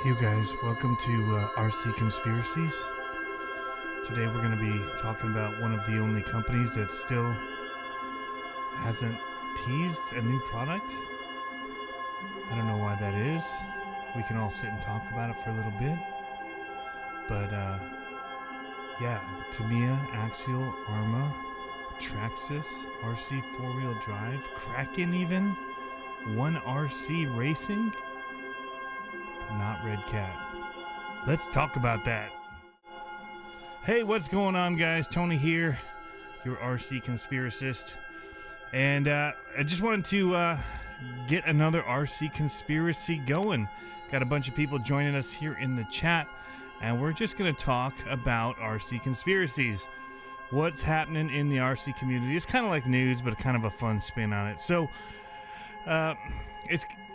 Hey you guys, welcome to RC Conspiracies. Today we're going to be talking about one of the only companies that still hasn't teased a new product. I don't know why that is. We can all sit and talk about it for a little bit. But yeah, Tamiya, Axial, ARRMA, Traxxas, RC4WD drive, Kraken even, One RC Racing, but not Redcat. Let's talk about that. Hey, what's going on, guys? Tony here, your RC conspiracist. And I just wanted to get another RC conspiracy going. Got a bunch of people joining us here in the chat, and we're just going to talk about RC conspiracies. What's happening in the RC community? It's kind of like news, but kind of a fun spin on it. So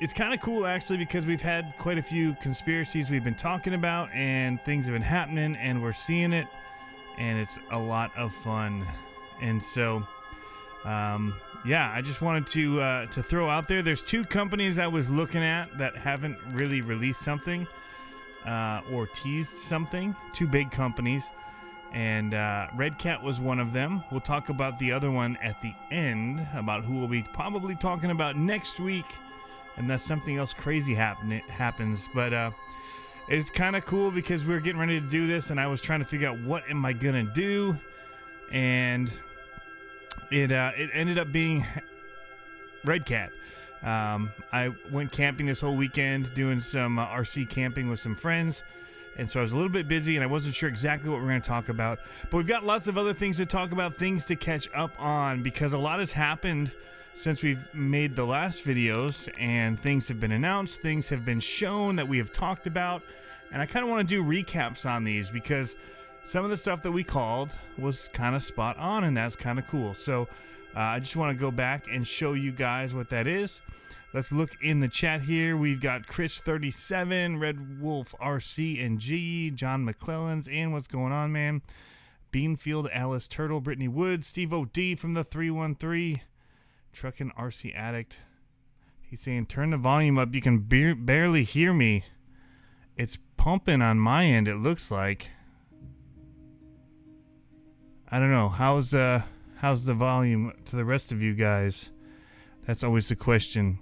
it's kind of cool, actually, because we've had quite a few conspiracies we've been talking about, and things have been happening, and we're seeing it, and it's a lot of fun. And so yeah, I just wanted to throw out there, there's two companies I was looking at that haven't really released something or teased something. Two big companies, and Redcat was one of them. We'll talk about the other one at the end, about who we'll be probably talking about next week, unless something else crazy happens. But it's kind of cool because we're getting ready to do this, and I was trying to figure out what am I gonna do, and it ended up being Redcat. I went camping this whole weekend, doing some RC camping with some friends, and so I was a little bit busy, and I wasn't sure exactly what we're going to talk about. But we've got lots of other things to talk about, things to catch up on, because a lot has happened since we've made the last videos, and things have been announced, things have been shown that we have talked about, and I kind of want to do recaps on these, because some of the stuff that we called was kind of spot on, and that's kind of cool. So I just want to go back and show you guys what that is. Let's look in the chat here. We've got Chris37, Red Wolf RC and G, John McClellan's, and what's going on, man? Beanfield, Alice Turtle, Brittany Woods, Steve O.D. from the 313, Truckin' RC Addict. He's saying, turn the volume up. You can barely hear me. It's pumping on my end, it looks like. I don't know. How's the volume to the rest of you guys? That's always the question.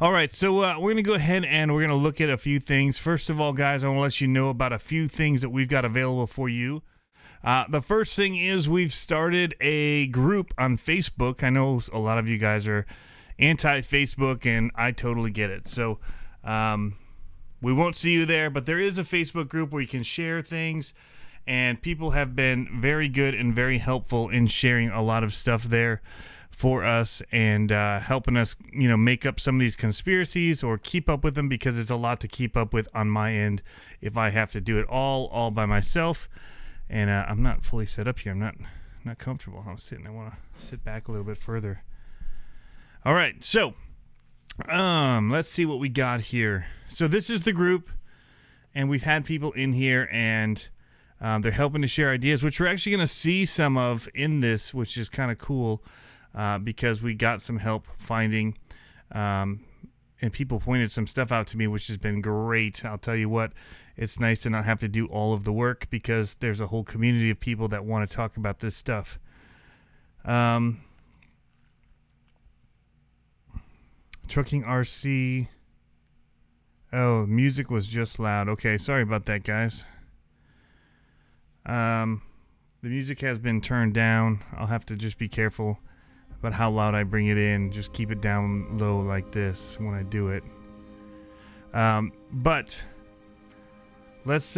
All right, so we're going to go ahead and we're going to look at a few things. First of all, guys, I want to let you know about a few things that we've got available for you. The first thing is we've started a group on Facebook. I know a lot of you guys are anti-Facebook, and I totally get it. So we won't see you there, but there is a Facebook group where you can share things, and people have been very good and very helpful in sharing a lot of stuff there for us, and helping us, make up some of these conspiracies or keep up with them, because it's a lot to keep up with on my end if I have to do it all by myself. And I'm not fully set up here. I'm not comfortable how I'm sitting. I want to sit back a little bit further. All right, so let's see what we got here. So this is the group, and we've had people in here, and they're helping to share ideas, which we're actually going to see some of in this, which is kind of cool, because we got some help finding, and people pointed some stuff out to me, which has been great. I'll tell you what, it's nice to not have to do all of the work, because there's a whole community of people that want to talk about this stuff. Trucking RC. Oh, music was just loud. Okay, sorry about that, guys. The music has been turned down. I'll have to just be careful about how loud I bring it in. Just keep it down low like this when I do it. But let's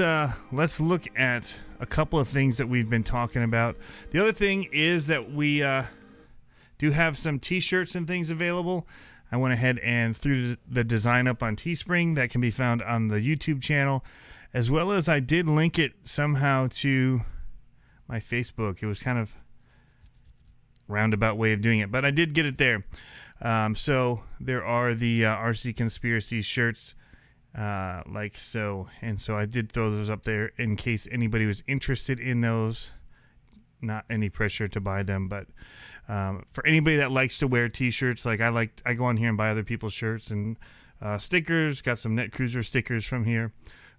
look at a couple of things that we've been talking about. The other thing is that we do have some t-shirts and things available. I went ahead and threw the design up on Teespring. That can be found on the YouTube channel, as well as I did link it somehow to my Facebook. It was kind of roundabout way of doing it, but I did get it there. So there are the RC Conspiracy shirts, like so, and so I did throw those up there in case anybody was interested in those. Not any pressure to buy them, but for anybody that likes to wear t-shirts, like I go on here and buy other people's shirts, and stickers. Got some Net Cruiser stickers from here.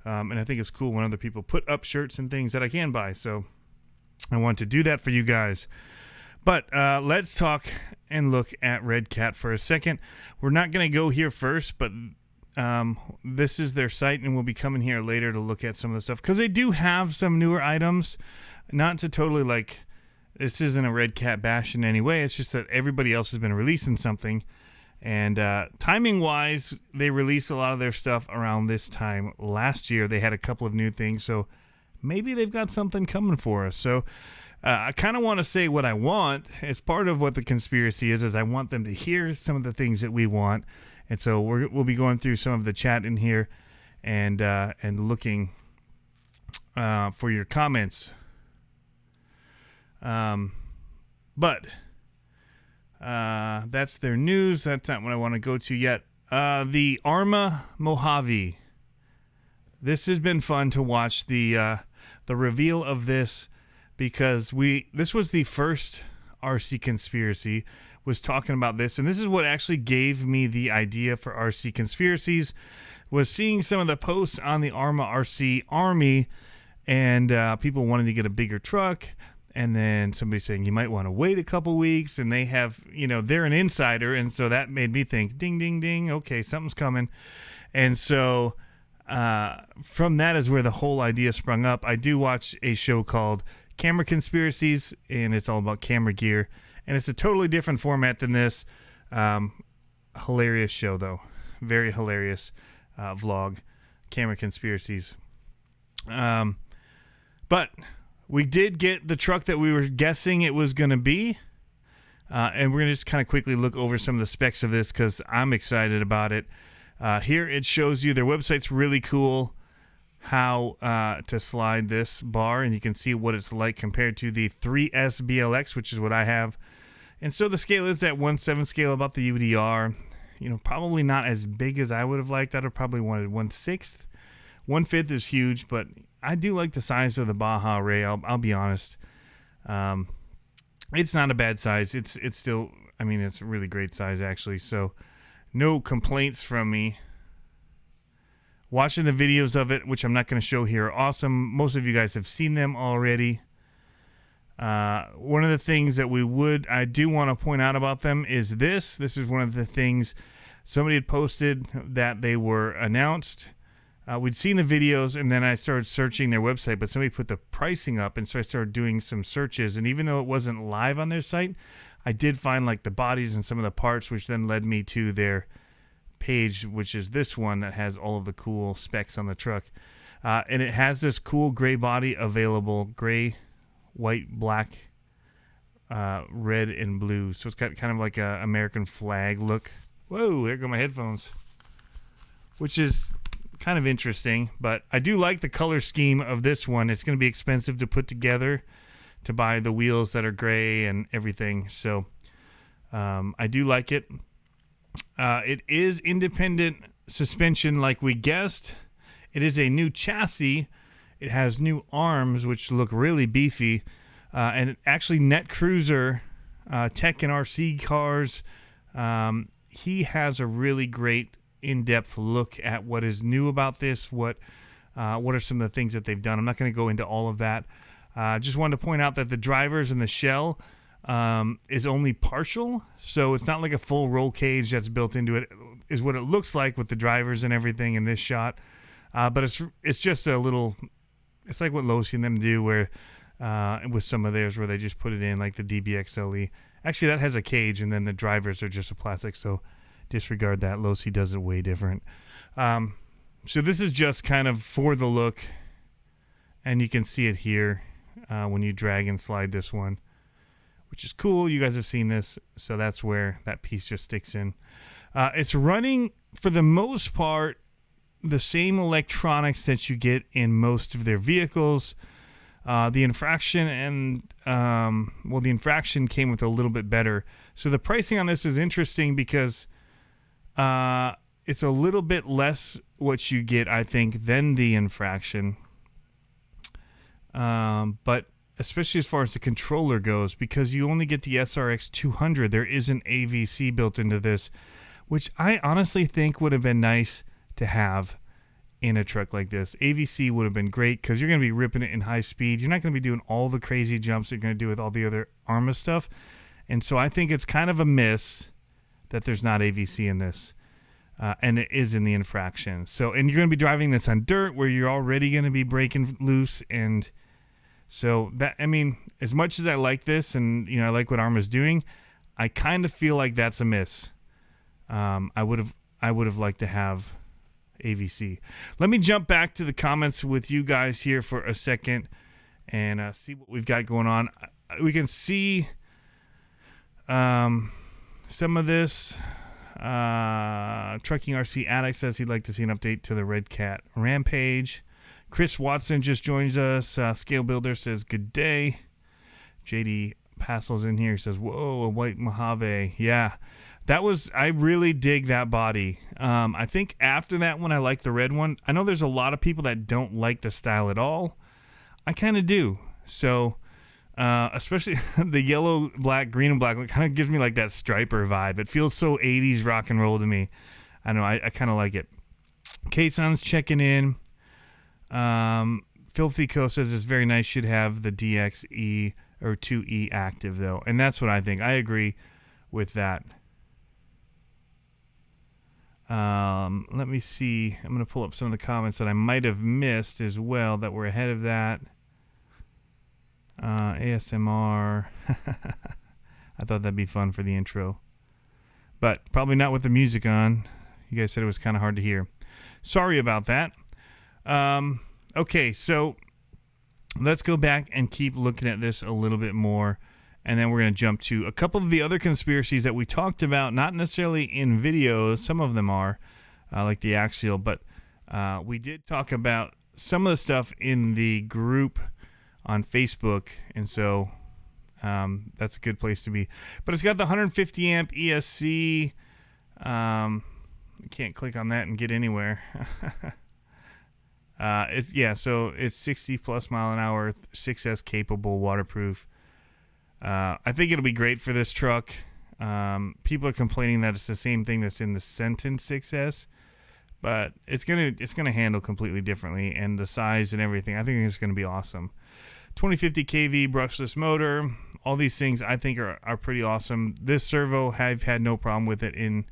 And I think it's cool when other people put up shirts and things that I can buy. So I want to do that for you guys. But let's talk and look at Redcat for a second. We're not going to go here first, but this is their site, and we'll be coming here later to look at some of the stuff, because they do have some newer items. Not to totally, like, this isn't a Redcat bash in any way. It's just that everybody else has been releasing something. And timing wise, they released a lot of their stuff around this time last year. They had a couple of new things, so maybe they've got something coming for us. So I kind of want to say what I want. As part of what the conspiracy is I want them to hear some of the things that we want. And so we'll be going through some of the chat in here and looking for your comments. But that's their news. That's not what I want to go to yet. The ARRMA Mojave. This has been fun to watch the reveal of this, because this was the first RC conspiracy was talking about this, and this is what actually gave me the idea for RC conspiracies, was seeing some of the posts on the ARRMA RC Army, and people wanting to get a bigger truck. And then somebody saying you might want to wait a couple weeks, and they have, they're an insider. And so that made me think, ding, ding, ding. Okay, something's coming. And so from that is where the whole idea sprung up. I do watch a show called Camera Conspiracies, and it's all about camera gear. And it's a totally different format than this. Hilarious show, though. Very hilarious vlog. Camera Conspiracies. But we did get the truck that we were guessing it was going to be. And we're going to just kind of quickly look over some of the specs of this, because I'm excited about it. Here it shows you, their website's really cool, how to slide this bar. And you can see what it's like compared to the 3S BLX, which is what I have. And so the scale is that 1/7 scale, about the UDR. Probably not as big as I would have liked. I'd have probably wanted 1/6. 1/5 is huge, but I do like the size of the Baja Ray. I'll be honest. It's not a bad size. It's still, it's a really great size, actually. So no complaints from me. Watching the videos of it, which I'm not going to show here, are awesome. Most of you guys have seen them already. One of the things that I do want to point out about them is this. This is one of the things somebody had posted that they were announced. We'd seen the videos, and then I started searching their website, but somebody put the pricing up, and so I started doing some searches. And even though it wasn't live on their site, I did find like the bodies and some of the parts, which then led me to their page, which is this one that has all of the cool specs on the truck. And it has this cool gray body available, gray, white, black, red, and blue. So it's got kind of like a American flag look. Whoa, there go my headphones. Which is kind of interesting, but I do like the color scheme of this one. It's going to be expensive to put together, to buy the wheels that are gray and everything. So I do like it. It is independent suspension like we guessed. It is a new chassis. It has new arms, which look really beefy. And actually Net Cruiser, Tech and RC cars, he has a really great in-depth look at what is new about this, what are some of the things that they've done. I'm not going to go into all of that. Just wanted to point out that the drivers and the shell is only partial, so it's not like a full roll cage that's built into it, is what it looks like with the drivers and everything in this shot. But it's just a little, it's like what Losi and them do, where with some of theirs where they just put it in, like the DBXLE. Actually, that has a cage, and then the drivers are just a plastic, so disregard that. Losi does it way different. So this is just kind of for the look, and you can see it here when you drag and slide this one, which is cool. You guys have seen this, so that's where that piece just sticks in. It's running, for the most part, the same electronics that you get in most of their vehicles. The infraction and the infraction came with a little bit better. So the pricing on this is interesting because it's a little bit less what you get, I think, than the infraction. But especially as far as the controller goes, because you only get the SRX 200, there is an AVC built into this, which I honestly think would have been nice to have in a truck like this. AVC would have been great because you're going to be ripping it in high speed. You're not going to be doing all the crazy jumps you're going to do with all the other ARRMA stuff. And so I think it's kind of a miss that there's not AVC in this. And it is in the infraction. So, and you're going to be driving this on dirt where you're already going to be breaking loose. And so that, I mean, as much as I like this and, you know, I like what ARRMA's doing, I kind of feel like that's a miss. I would have liked to have AVC. Let me jump back to the comments with you guys here for a second and see what we've got going on. We can see some of this. Trucking RC Addict says he'd like to see an update to the Redcat Rampage. Chris Watson just joined us. Scale Builder says good day. JD Passel's in here. He says, whoa, a white Mojave. Yeah, that was, I really dig that body. I think after that one, I like the red one. I know there's a lot of people that don't like the style at all. I kind of do. So, especially the yellow, black, green, and black, it kind of gives me like that striper vibe. It feels so 80s rock and roll to me. I know, I kind of like it. K-Son's checking in. Filthy Co says it's very nice. Should have the DXE or 2E active though, and that's what I think. I agree with that. Let me see. I'm going to pull up some of the comments that I might have missed as well that were ahead of that. ASMR. I thought that'd be fun for the intro, but probably not with the music on. You guys said it was kind of hard to hear. Sorry about that. Okay, so let's go back and keep looking at this a little bit more, and then we're going to jump to a couple of the other conspiracies that we talked about, not necessarily in videos. Some of them are, like the Axial, but we did talk about some of the stuff in the group on Facebook, and so that's a good place to be. But it's got the 150 amp ESC. You can't click on that and get anywhere. So it's 60 plus mile an hour, 6S capable, waterproof. I think it'll be great for this truck. People are complaining that it's the same thing that's in the Sentin 6S, but it's gonna handle completely differently, and the size and everything, I think it's gonna be awesome. 2050 kV brushless motor, all these things I think are pretty awesome. This servo, I've had no problem with it in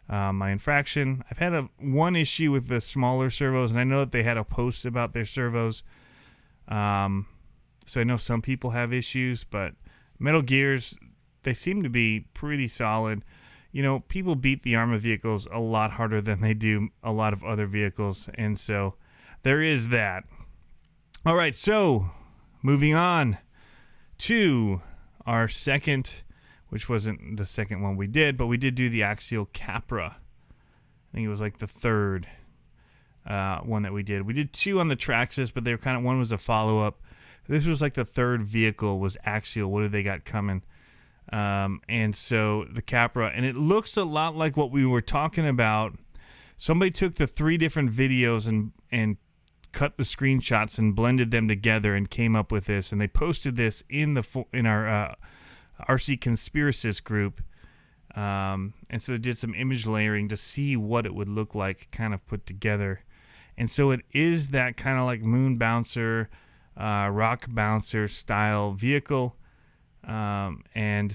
my infraction. I've had one issue with the smaller servos, and I know that they had a post about their servos. So I know some people have issues, but Metal Gears, they seem to be pretty solid. You know, people beat the ARRMA vehicles a lot harder than they do a lot of other vehicles, and so there is that. All right, so moving on to our second, which wasn't the second one we did, but we did do the Axial Capra. I think it was like the third one that we did. We did two on the Traxxas, but they were kind of, one was a follow-up. This was like the third vehicle was Axial. What do they got coming? And so the Capra, and it looks a lot like what we were talking about. Somebody took the 3 different videos and cut the screenshots and blended them together and came up with this, and they posted this in our RC Conspiracies group, and so they did some image layering to see what it would look like kind of put together. And so it is that kind of like moon bouncer, rock bouncer style vehicle, and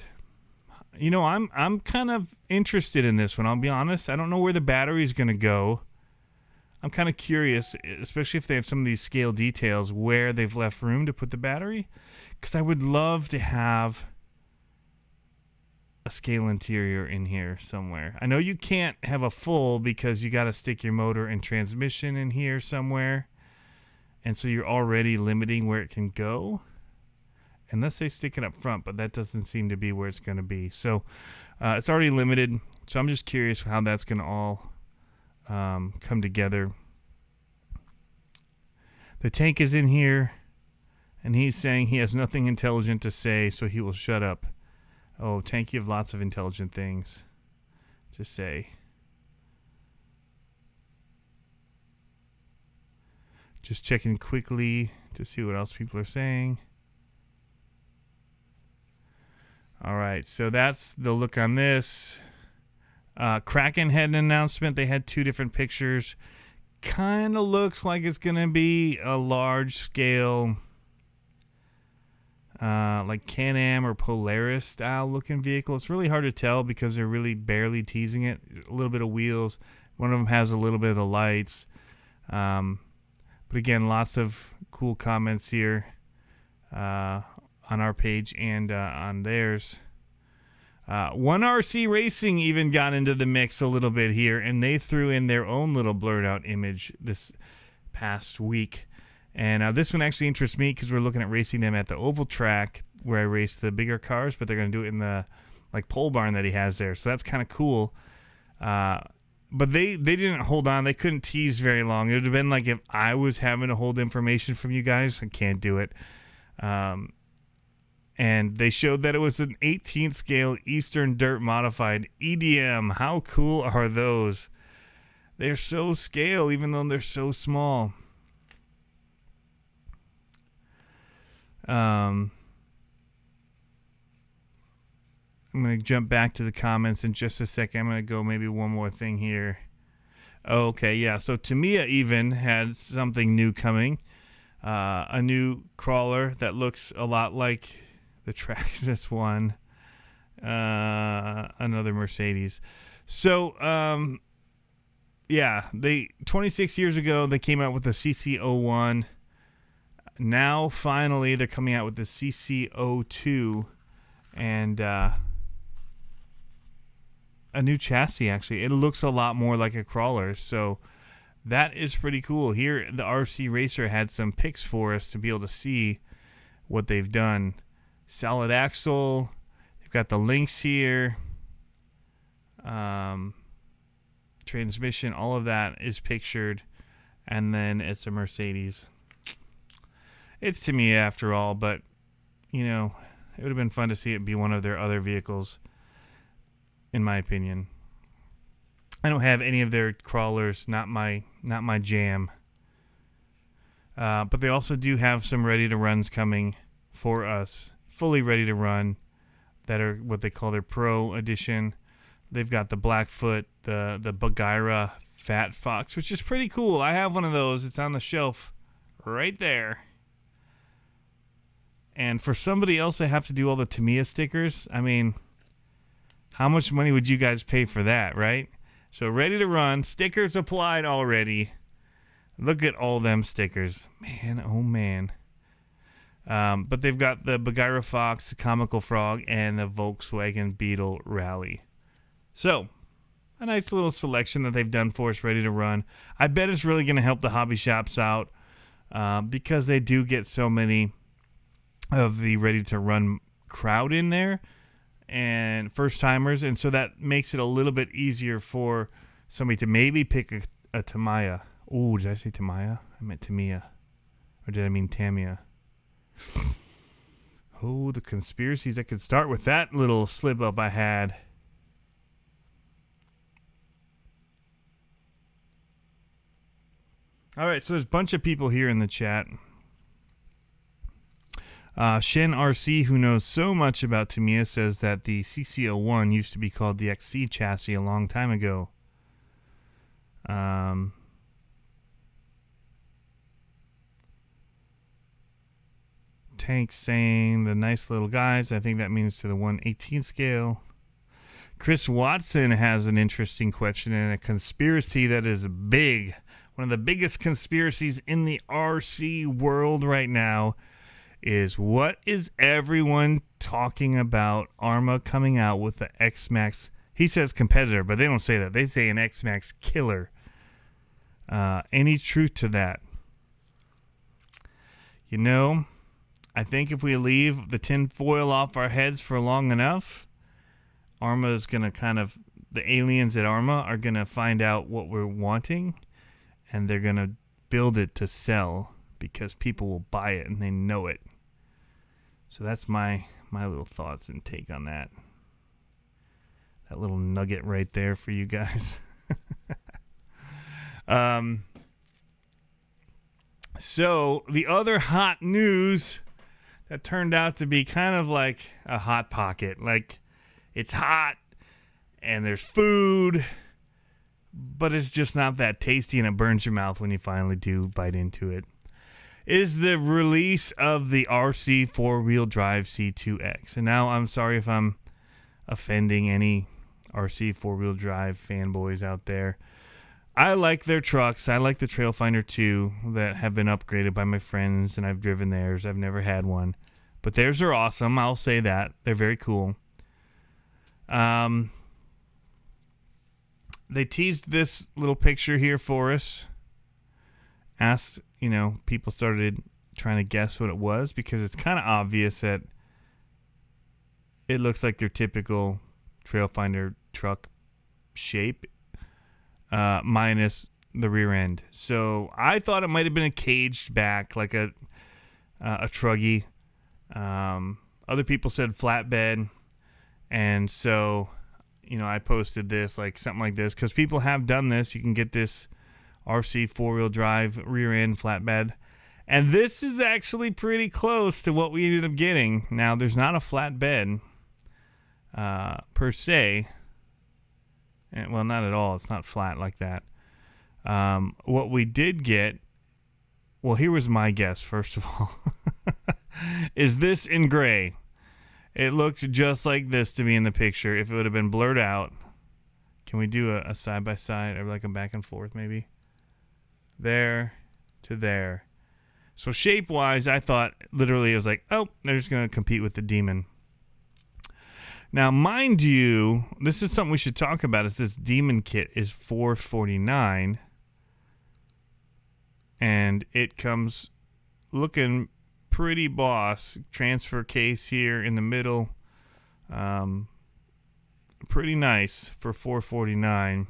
you know, I'm kind of interested in this one, I'll be honest. I don't know where the battery is going to go. I'm kind of curious, especially if they have some of these scale details, where they've left room to put the battery, because I would love to have a scale interior in here somewhere. I know you can't have a full because you got to stick your motor and transmission in here somewhere, and so you're already limiting where it can go, unless they stick it up front, but that doesn't seem to be where it's going to be. So it's already limited, so I'm just curious how that's going to all come together. The tank is in here, and he's saying he has nothing intelligent to say, so he will shut up. Oh, Tank, you have lots of intelligent things to say. Just checking quickly to see what else people are saying. All right, so that's the look on this. Kraken had an announcement. They had 2 different pictures. Kind of looks like it's going to be a large scale, like Can-Am or Polaris style looking vehicle. It's really hard to tell because they're really barely teasing it. A little bit of wheels. One of them has a little bit of the lights. But again, lots of cool comments here on our page and on theirs. One RC Racing even got into the mix a little bit here, and they threw in their own little blurred out image this past week. And this one actually interests me because we're looking at racing them at the oval track where I race the bigger cars, but they're going to do it in the like pole barn that he has there. So that's kind of cool. But they didn't hold on. They couldn't tease very long. It would have been like if I was having to hold information from you guys. I can't do it. And they showed that it was an 18th scale Eastern Dirt modified EDM. How cool are those? They're so scale even though they're so small. I'm going to jump back to the comments in just a second. I'm going to go maybe one more thing here. Okay, yeah. So Tamiya even had something new coming. A new crawler that looks a lot like the Traxxas one. Another Mercedes. So, yeah, 26 years ago, they came out with the CC01. Now, finally, they're coming out with the CC02. And, a new chassis, actually. It looks a lot more like a crawler, so that is pretty cool. Here, the RC Racer had some pics for us to be able to see what they've done. Solid axle. They've got the links here. Transmission, all of that is pictured. And then it's a Mercedes. It's Tamiya after all, but, you know, it would have been fun to see it be one of their other vehicles. In my opinion, I don't have any of their crawlers. Not my jam. But they also do have some ready to runs coming for us, fully ready to run. That are what they call their Pro Edition. They've got the Blackfoot, the Bagheera Fat Fox, which is pretty cool. I have one of those. It's on the shelf right there. And for somebody else to have to do all the Tamiya stickers, I mean, how much money would you guys pay for that, right? So ready to run, stickers applied already. Look at all them stickers. Man, oh man. But they've got the Bagheera Fox, the Comical Frog, and the Volkswagen Beetle Rally. So, a nice little selection that they've done for us ready to run. I bet it's really going to help the hobby shops out because they do get so many of the ready to run crowd in there. And first timers, and so that makes it a little bit easier for somebody to maybe pick a Tamiya. Oh, did I say Tamiya? I meant Tamiya. Or did I mean Tamiya? Oh, the conspiracies. I could start with that little slip up I had. All right, so there's a bunch of people here in the chat. Shen RC, who knows so much about Tamiya, says that the CC01 used to be called the XC chassis a long time ago. Tank saying the nice little guys. I think that means to the 1/18 scale. Chris Watson has an interesting question and a conspiracy that is big. One of the biggest conspiracies in the RC world right now is what is everyone talking about ARRMA coming out with the X-Max? He says competitor, but they don't say that. They say an X-Max killer. Any truth to that? You know, I think if we leave the tin foil off our heads for long enough, ARRMA is going to kind of, the aliens at ARRMA are going to find out what we're wanting, and they're going to build it to sell because people will buy it and they know it. So that's my little thoughts and take on that. That little nugget right there for you guys. So the other hot news that turned out to be kind of like a hot pocket. Like, it's hot and there's food, but it's just not that tasty, and it burns your mouth when you finally do bite into it. Is the release of the RC four-wheel drive C2X. And now I'm sorry if I'm offending any RC four-wheel drive fanboys out there. I like their trucks. I like the Trailfinder 2 that have been upgraded by my friends, and I've driven theirs. I've never had one. But theirs are awesome. I'll say that. They're very cool. They teased this little picture here for us. Asked, people started trying to guess what it was because it's kind of obvious that it looks like their typical Trailfinder truck shape, minus the rear end. So I thought it might have been a caged back, like a truggy. Other people said flatbed, and so I posted this, like something like this, because people have done this. You can get this RC four-wheel drive rear end flatbed, and this is actually pretty close to what we ended up getting. Now, there's not a flatbed per se. Well, not at all. It's not flat like that. What we did get, well, here was my guess, first of all, is this in gray. It looked just like this to me in the picture. If it would have been blurred out. Can we do a side-by-side, or like a back and forth maybe? There to there. So shape-wise, I thought literally it was like, oh, they're just going to compete with the Demon. Now, mind you, this is something we should talk about, is this Demon kit is $449, and it comes looking pretty boss. Transfer case here in the middle, pretty nice for $449.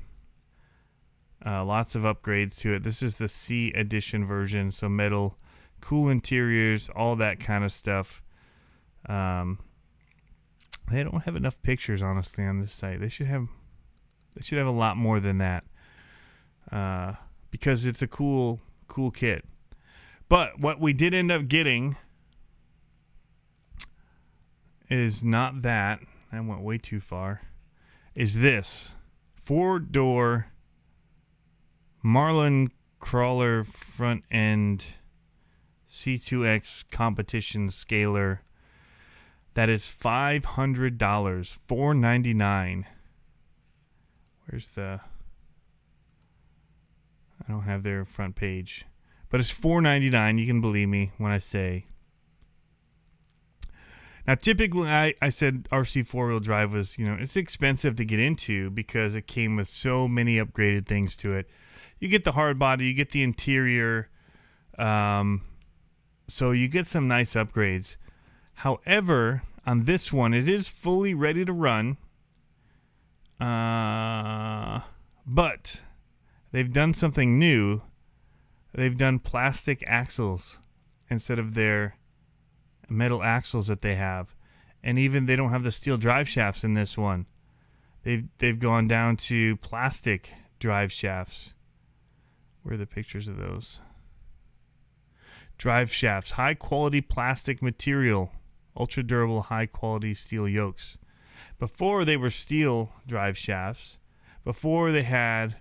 Lots of upgrades to it. This is the C edition version, so metal, cool interiors, all that kind of stuff. They don't have enough pictures, honestly, on this site. They should have a lot more than that, because it's a cool kit. But what we did end up getting is not that. I went way too far. Is this 4-door Marlin crawler front end C2X competition scaler. That is $500, $499. Where's the? I don't have their front page, but it's $499. You can believe me when I say. Now, typically, I said RC four-wheel drive was, it's expensive to get into because it came with so many upgraded things to it. You get the hard body, you get the interior, so you get some nice upgrades. However, on this one, it is fully ready to run, but they've done something new. They've done plastic axles instead of their metal axles that they have, and even they don't have the steel drive shafts in this one. They've gone down to plastic drive shafts. Where are the pictures of those? Drive shafts, high quality plastic material, ultra durable, high quality steel yokes. Before they were steel drive shafts, before they had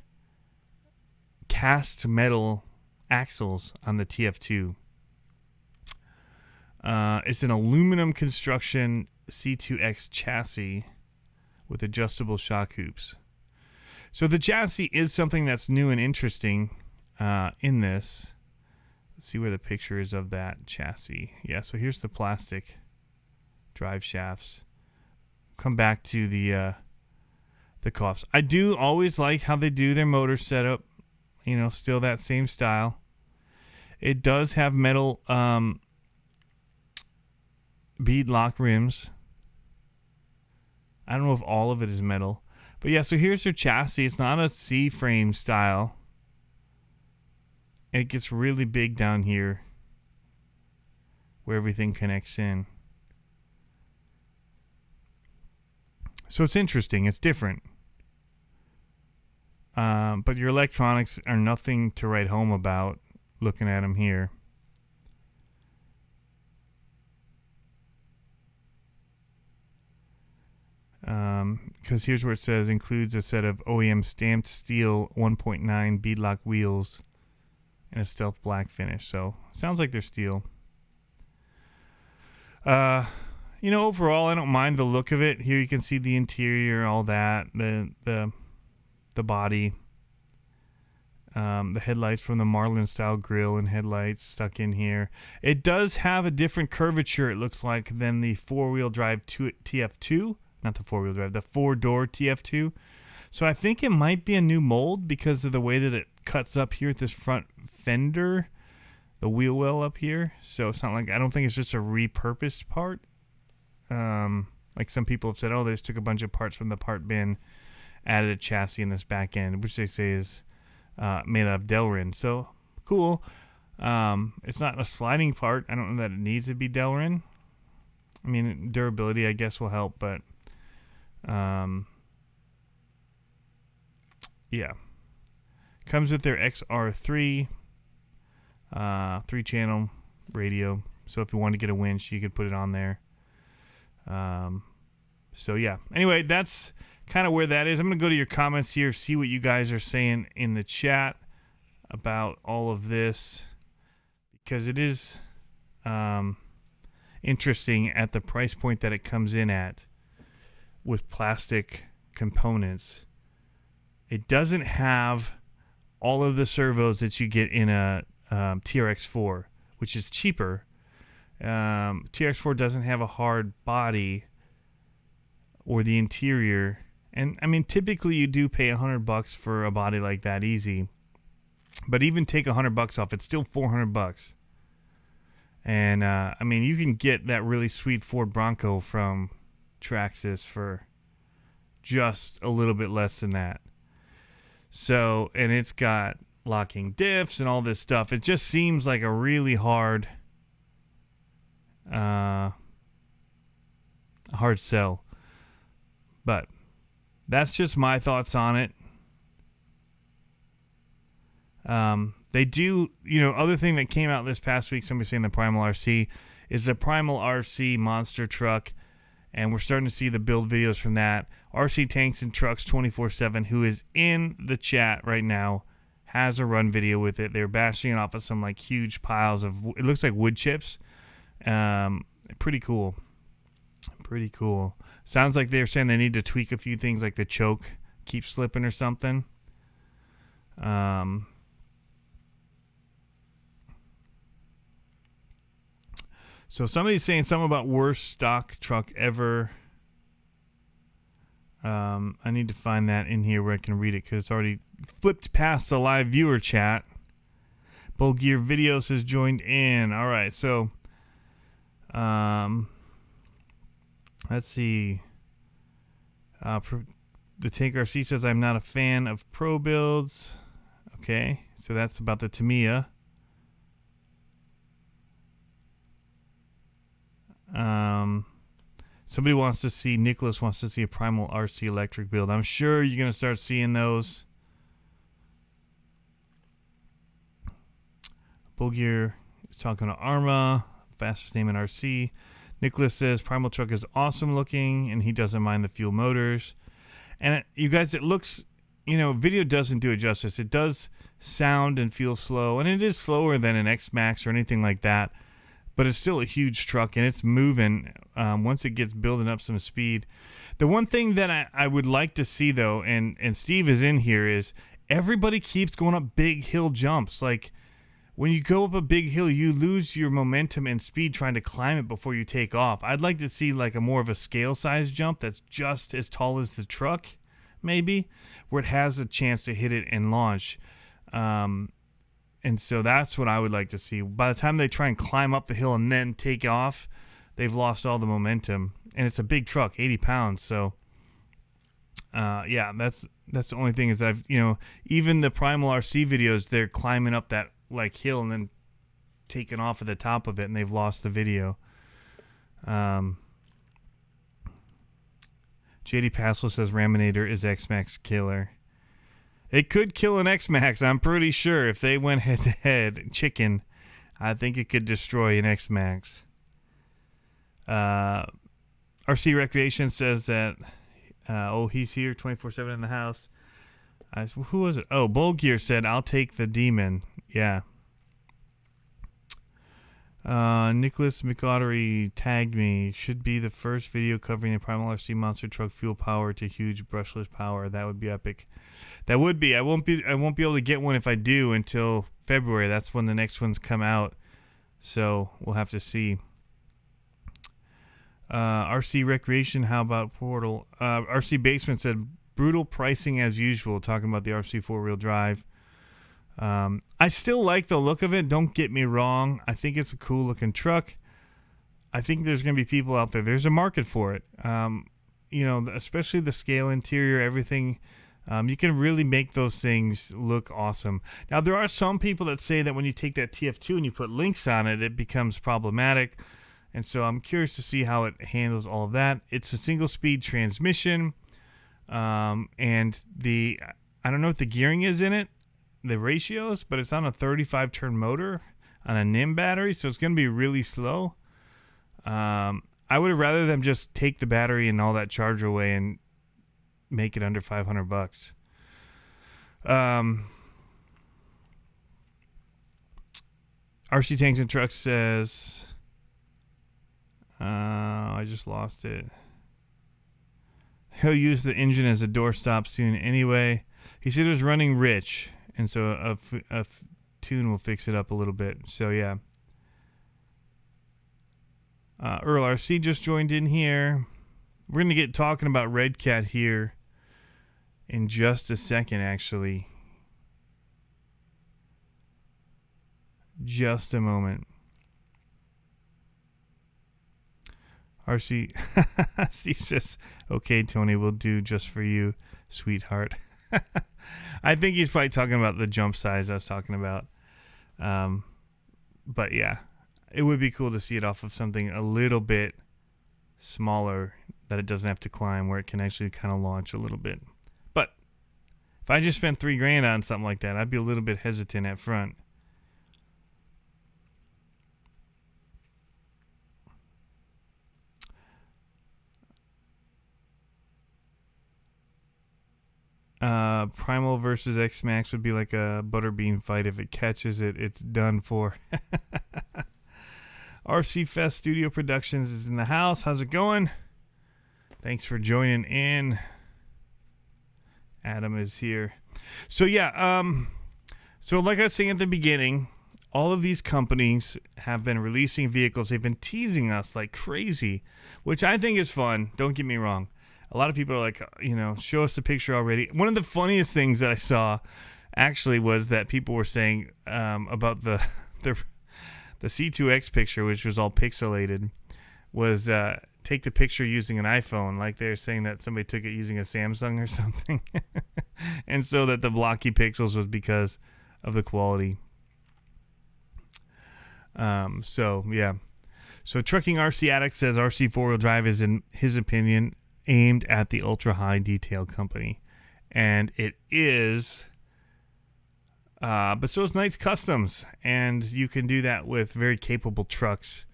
cast metal axles on the TF2. It's an aluminum construction C2X chassis with adjustable shock hoops. So the chassis is something that's new and interesting in this. Let's see where the picture is of that chassis. Yeah, so here's the plastic drive shafts. Come back to the cuffs. I do always like how they do their motor setup. Still that same style. It does have metal bead lock rims. I don't know if all of it is metal, but yeah, so here's their chassis. It's not a C-frame style. It gets really big down here where everything connects in. So it's interesting. It's different. But your electronics are nothing to write home about looking at them here. because here's where it says includes a set of OEM stamped steel 1.9 beadlock wheels and a stealth black finish. So sounds like they're steel. You know, overall, I don't mind the look of it. Here you can see the interior, all that, the body, the headlights from the Marlin style grille and headlights stuck in here. It does have a different curvature, it looks like, than the four-wheel drive TF2. Not the four-wheel drive, the four-door TF2. So I think it might be a new mold because of the way that it cuts up here at this front fender, the wheel well up here. So it's not like, I don't think it's just a repurposed part. Like some people have said, oh, they just took a bunch of parts from the part bin, added a chassis in this back end, which they say is made out of Delrin. So cool. It's not a sliding part. I don't know that it needs to be Delrin. I mean, durability, I guess, will help, but yeah. Comes with their XR3 3-channel radio. So if you want to get a winch, you could put it on there. So yeah. Anyway, that's kind of where that is. I'm going to go to your comments here, see what you guys are saying in the chat about all of this, because it is interesting at the price point that it comes in at with plastic components. It doesn't have all of the servos that you get in a TRX4, which is cheaper. TRX4 doesn't have a hard body or the interior, and I mean typically you do pay $100 for a body like that easy, but even take $100 off, it's still $400. And I mean, you can get that really sweet Ford Bronco from Traxxas for just a little bit less than that. So, and it's got locking diffs and all this stuff. It just seems like a really hard sell. But that's just my thoughts on it. They do, you know, other thing that came out this past week, somebody saying the Primal RC, is the Primal RC monster truck. And we're starting to see the build videos from that. RC Tanks and Trucks 24/7, who is in the chat right now, has a run video with it. They're bashing it off of some like huge piles of, it looks like wood chips. Pretty cool. Pretty cool. Sounds like they're saying they need to tweak a few things, like the choke keeps slipping or something. So somebody's saying something about worst stock truck ever. I need to find that in here where I can read it because it's already flipped past the live viewer chat. Bull Gear Videos has joined in. All right, so let's see. The Tank RC says, I'm not a fan of pro builds. Okay, so that's about the Tamiya. Somebody wants to see, Nicholas wants to see a Primal RC electric build. I'm sure you're going to start seeing those. Bull Gear is talking to ARRMA, fastest name in RC. Nicholas says Primal truck is awesome looking and he doesn't mind the fuel motors. And you guys, it looks, you know, video doesn't do it justice. It does sound and feel slow, and it is slower than an X-Max or anything like that. But it's still a huge truck, and it's moving once it gets building up some speed. The one thing that I would like to see, though, and Steve is in here, is everybody keeps going up big hill jumps. Like, when you go up a big hill, you lose your momentum and speed trying to climb it before you take off. I'd like to see, like, a more of a scale-size jump that's just as tall as the truck, maybe, where it has a chance to hit it and launch. And so that's what I would like to see. By the time they try and climb up the hill and then take off, they've lost all the momentum. And it's a big truck, 80 pounds. So, yeah, that's the only thing is that I've, you know, even the Primal RC videos, they're climbing up that like hill and then taking off at the top of it, and they've lost the video. JD Passel says Raminator is X-Max killer. It could kill an X-Max, I'm pretty sure. If they went head-to-head, chicken, I think it could destroy an X-Max. RC Recreation says that Oh, he's here 24/7 in the house. Who was it? Oh, Bull Gear said, I'll take the Demon. Yeah. Nicholas McAudery tagged me. Should be the first video covering the Primal RC monster truck fuel power to huge brushless power. That would be epic. That would be. I won't be able to get one if I do until February. That's when the next ones come out. So we'll have to see. RC Recreation, how about Portal? RC Basement said brutal pricing as usual, talking about the RC 4-wheel drive. I still like the look of it, don't get me wrong. I think it's a cool looking truck. I think there's going to be people out there. There's a market for it. You know, especially the scale interior, everything. You can really make those things look awesome. Now, there are some people that say that when you take that TF2 and you put links on it, it becomes problematic. And so I'm curious to see how it handles all of that. It's a single-speed transmission. And I don't know what the gearing is in it, the ratios, but it's on a 35-turn motor on a NIM battery, so it's going to be really slow. I would have rather them just take the battery and all that charger away and make it under $500. RC Tanks and Trucks says, I just lost it. He'll use the engine as a doorstop soon anyway. He said it was running rich, and so a tune will fix it up a little bit. So, yeah. Earl RC just joined in here. We're going to get talking about Redcat here in just a second, actually. Just a moment. RC Steve says, okay, Tony, we'll do just for you, sweetheart. I think he's probably talking about the jump size I was talking about. But yeah, it would be cool to see it off of something a little bit smaller that it doesn't have to climb, where it can actually kind of launch a little bit. But if I just spent $3,000 on something like that, I'd be a little bit hesitant at front. Primal versus X-Max would be like a butterbean fight. If it catches it, it's done for. RC Fest Studio Productions is in the house. How's it going? Thanks for joining in. Adam is here. So yeah, so like I was saying at the beginning, all of these companies have been releasing vehicles. They've been teasing us like crazy, which I think is fun. Don't get me wrong. A lot of people are like, you know, show us the picture already. One of the funniest things that I saw actually was that people were saying about the C2X picture, which was all pixelated, was take the picture using an iPhone. Like they're saying that somebody took it using a Samsung or something. And so that the blocky pixels was because of the quality. So, yeah. So Trucking RC Addict says RC 4-wheel drive is, in his opinion, aimed at the ultra high detail company, and it is, but so is Knights Customs, and you can do that with very capable trucks,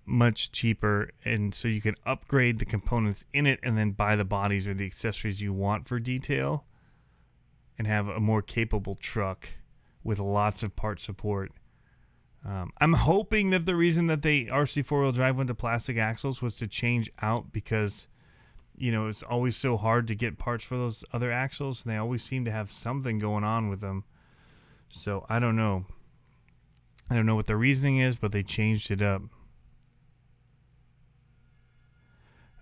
much cheaper, and so you can upgrade the components in it and then buy the bodies or the accessories you want for detail and have a more capable truck with lots of part support. I'm hoping that the reason that they RC 4-wheel drive went to plastic axles was to change out, because, you know, it's always so hard to get parts for those other axles, and they always seem to have something going on with them. So I don't know. I don't know what the reasoning is, but they changed it up.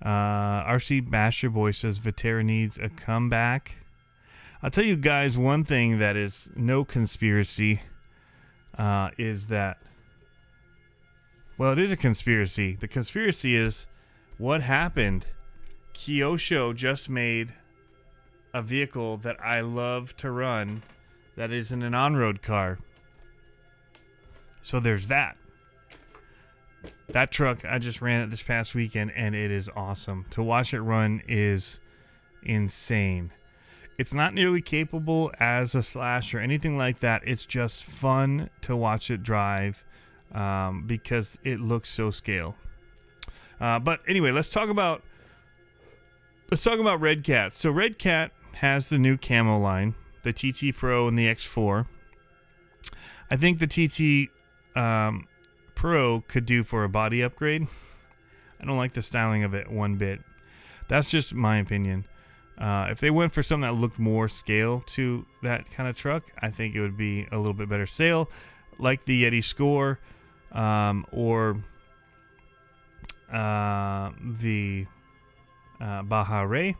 RC Basher Boy says Viterra needs a comeback. I'll tell you guys one thing that is no conspiracy. Is that, well, it is a conspiracy. The conspiracy is what happened. Kyosho just made a vehicle that I love to run that isn't an on-road car. So there's that. That truck, I just ran it this past weekend, and it is awesome. To watch it run is insane. It's not nearly capable as a Slash or anything like that. It's just fun to watch it drive because it looks so scale. But anyway, let's talk about let's talk about Redcat. So Redcat has the new camo line, the TT Pro and the X4. I think the TT Pro could do for a body upgrade. I don't like the styling of it one bit. That's just my opinion. If they went for something that looked more scale to that kind of truck, I think it would be a little bit better sail, like the Yeti Score, or the Baja Ray,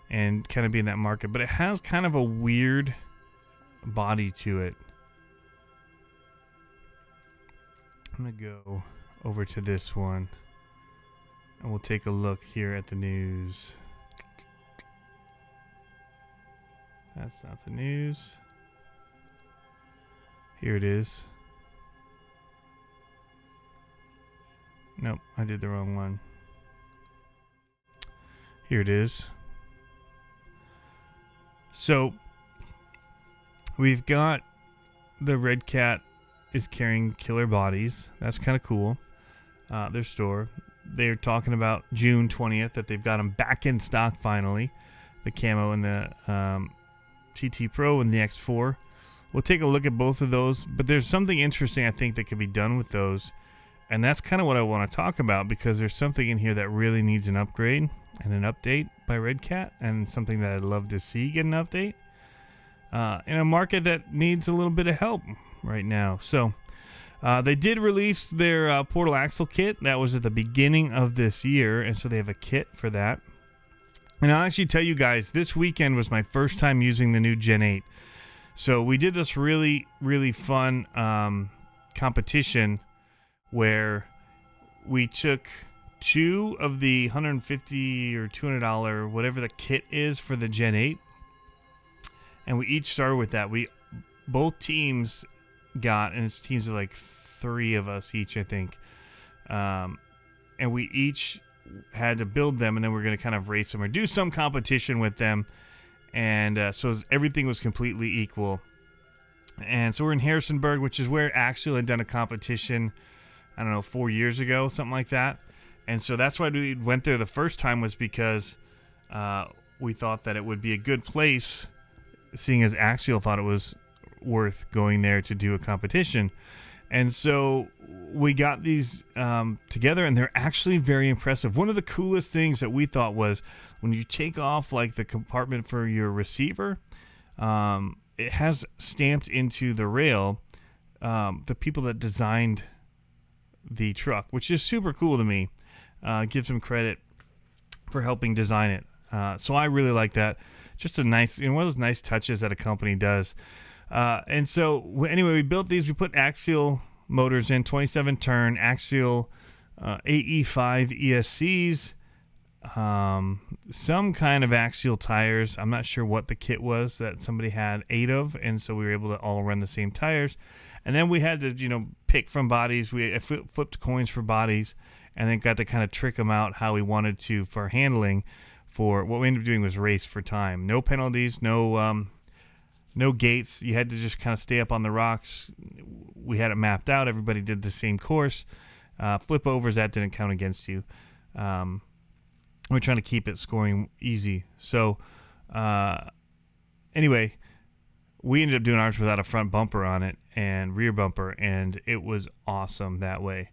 and kind of be in that market. But it has kind of a weird body to it. I'm going to go over to this one, and we'll take a look here at the news. That's not the news. Here it is. Nope, I did the wrong one. Here it is. So, we've got the Redcat is carrying killer bodies. That's kind of cool. Their store. They're talking about June 20th that they've got them back in stock finally. The camo and the TT Pro and the X4. We'll take a look at both of those, but there's something interesting I think that could be done with those, and that's kind of what I want to talk about, because there's something in here that really needs an upgrade and an update by Redcat, and something that I'd love to see get an update in a market that needs a little bit of help right now. So they did release their portal axle kit. That was at the beginning of this year, and so they have a kit for that. And I'll actually tell you guys, this weekend was my first time using the new Gen 8. So we did this really, really fun competition where we took 2 of the $150 or $200, whatever the kit is for the Gen 8. And we each started with that. Both teams got, and it's teams of like 3 of us each, I think. And we each had to build them, and then we're going to kind of race them or do some competition with them. And so everything was completely equal. And so we're in Harrisonburg, which is where Axial had done a competition, I don't know, 4 years ago, something like that. And so that's why we went there the first time, was because we thought that it would be a good place, seeing as Axial thought it was worth going there to do a competition. And so we got these together, and they're actually very impressive. One of the coolest things that we thought was when you take off like the compartment for your receiver, it has stamped into the rail the people that designed the truck, which is super cool to me. Give some credit for helping design it. So I really like that. Just a nice, one of those nice touches that a company does. And so anyway, we built these. We put Axial motors in, 27 turn Axial AE5 ESCs, some kind of Axial tires. I'm not sure what the kit was that somebody had 8 of, and so we were able to all run the same tires. And then we had to, pick from bodies. We flipped coins for bodies, and then got to kind of trick them out how we wanted to for handling. For what we ended up doing was race for time. No penalties, no gates. You had to just kind of stay up on the rocks. We had it mapped out. Everybody did the same course. Flip overs, that didn't count against you. We're trying to keep it scoring easy. So anyway, we ended up doing ours without a front bumper on it and rear bumper, and it was awesome that way.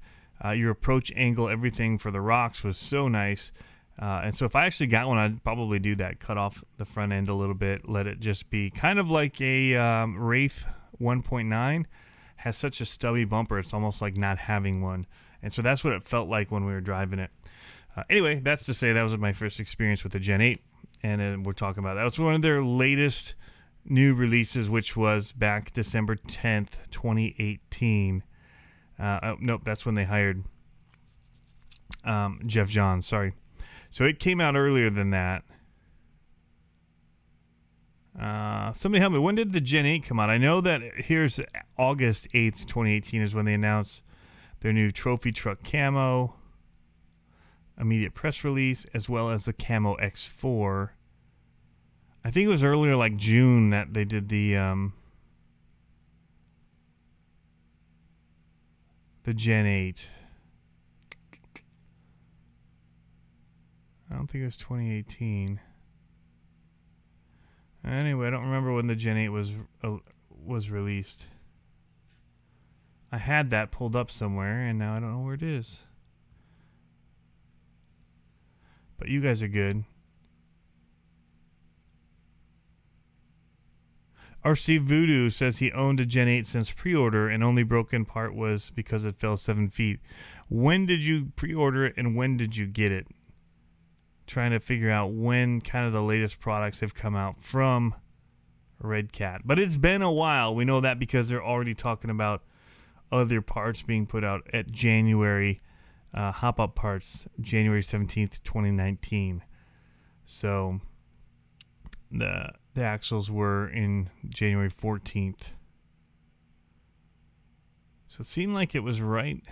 Your approach angle, everything for the rocks was so nice. And so if I actually got one, I'd probably do that. Cut off the front end a little bit. Let it just be kind of like a Wraith 1.9. Has such a stubby bumper. It's almost like not having one. And so that's what it felt like when we were driving it. Anyway, that's to say that was my first experience with the Gen 8. And we're talking about that. Was one of their latest new releases, which was back December 10th, 2018. Nope, that's when they hired Jeff Johns. Sorry. So it came out earlier than that. Somebody help me. When did the Gen 8 come out? I know that here's August 8th, 2018 is when they announced their new trophy truck camo, immediate press release, as well as the camo X4. I think it was earlier, like June, that they did the Gen 8. I don't don't think it was 2018. Anyway, I don't remember when the Gen 8 was released. I had that pulled up somewhere, and now I don't know where it is. But you guys are good. RC Voodoo says he owned a Gen 8 since pre-order, and only broken part was because it fell 7 feet. When did you pre-order it, and when did you get it? Trying to figure out when kind of the latest products have come out from Redcat. But it's been a while. We know that because they're already talking about other parts being put out at January, hop-up parts, January 17th, 2019. So the axles were in January 14th. So it seemed like it was right.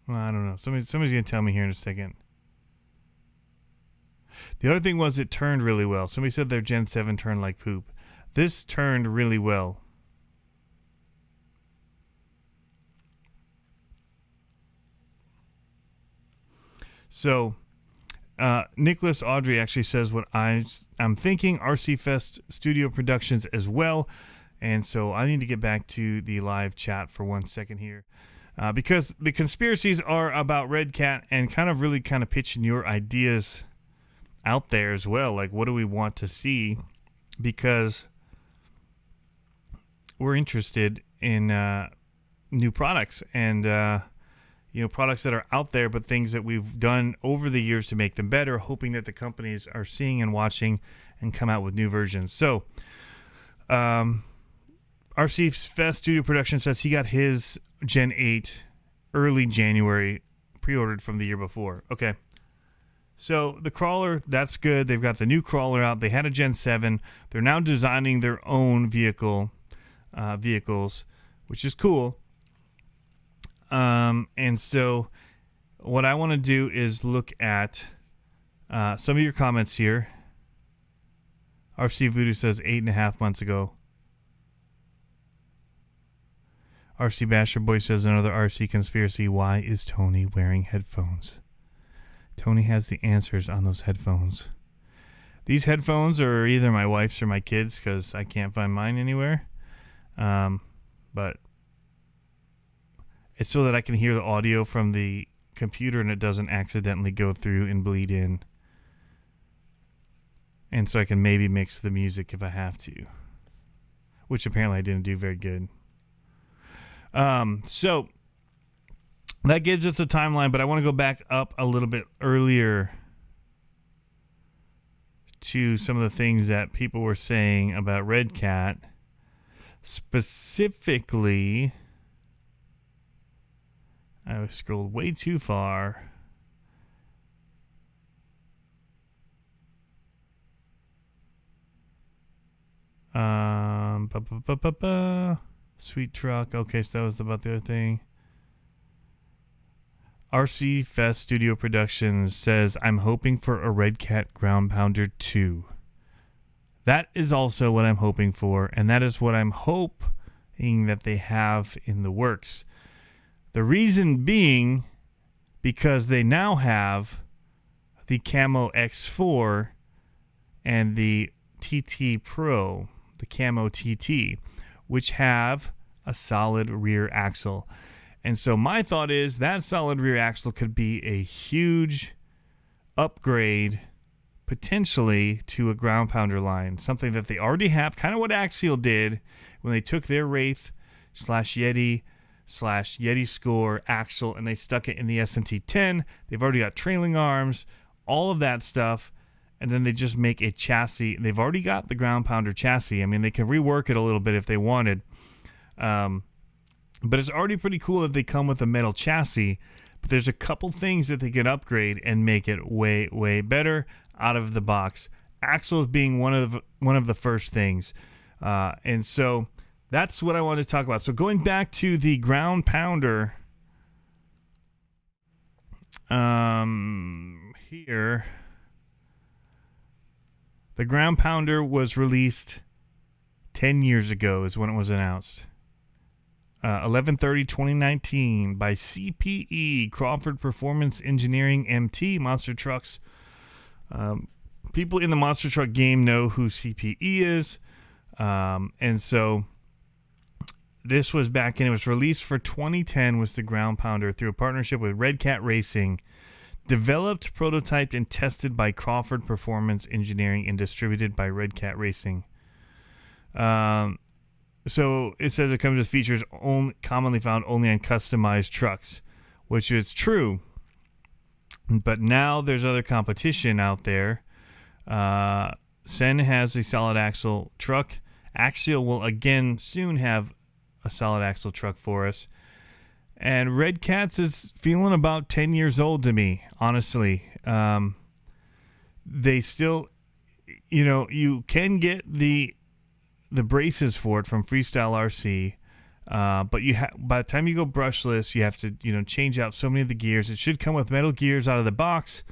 Well, I don't know. Somebody's going to tell me here in a second. The other thing was it turned really well. Somebody said their Gen 7 turned like poop. This turned really well. So, Nicholas Audrey actually says what I'm thinking. RC Fest Studio Productions as well. And so I need to get back to the live chat for 1 second here. Because the conspiracies are about Redcat and really pitching your ideas out there as well. Like, what do we want to see? Because we're interested in new products and products that are out there, but things that we've done over the years to make them better, hoping that the companies are seeing and watching and come out with new versions. So, RC Fest Studio Production says he got his Gen 8 early January, pre-ordered from the year before. Okay. So the crawler, that's good. They've got the new crawler out. They had a Gen 7. They're now designing their own vehicles, which is cool. And so what I want to do is look at some of your comments here. RC Voodoo says 8.5 months ago. RC Basher Boy says another RC conspiracy. Why is Tony wearing headphones? Tony has the answers on those headphones. These headphones are either my wife's or my kids' because I can't find mine anywhere. But it's so that I can hear the audio from the computer and it doesn't accidentally go through and bleed in. And so I can maybe mix the music if I have to. Which apparently I didn't do very good. So that gives us a timeline, but I want to go back up a little bit earlier to some of the things that people were saying about Redcat. Specifically, I scrolled way too far. Sweet truck. Okay, so that was about the other thing. RC Fest Studio Productions says, I'm hoping for a Redcat Ground Pounder 2. That is also what I'm hoping for, and that is what I'm hoping that they have in the works. The reason being, because they now have the Camo X4 and the TT Pro, the Camo TT, which have a solid rear axle. And so my thought is that solid rear axle could be a huge upgrade potentially to a ground pounder line, something that they already have, kind of what Axial did when they took their Wraith / Yeti / Yeti Score axle and they stuck it in the SMT-10. They've already got trailing arms, all of that stuff, and then they just make a chassis. They've already got the ground pounder chassis. I mean, they can rework it a little bit if they wanted. But it's already pretty cool that they come with a metal chassis. But there's a couple things that they can upgrade and make it way, way better out of the box. Axles being one of the first things. And so that's what I wanted to talk about. So going back to the ground pounder here. The ground pounder was released 10 years ago is when it was announced. 11/30/2019 by CPE, Crawford Performance Engineering MT, monster trucks. People in the monster truck game know who CPE is. And so this was back in, it was released for 2010, was the ground pounder through a partnership with Redcat Racing. Developed, prototyped, and tested by Crawford Performance Engineering and distributed by Redcat Racing. So it says it comes with features commonly found only on customized trucks, which is true. But now there's other competition out there. Sen has a solid axle truck. Axial will again soon have a solid axle truck for us. And Redcats is feeling about 10 years old to me, honestly. They still, you can get the braces for it from Freestyle RC, but by the time you go brushless, you have to change out so many of the gears. It should come with metal gears out of the box,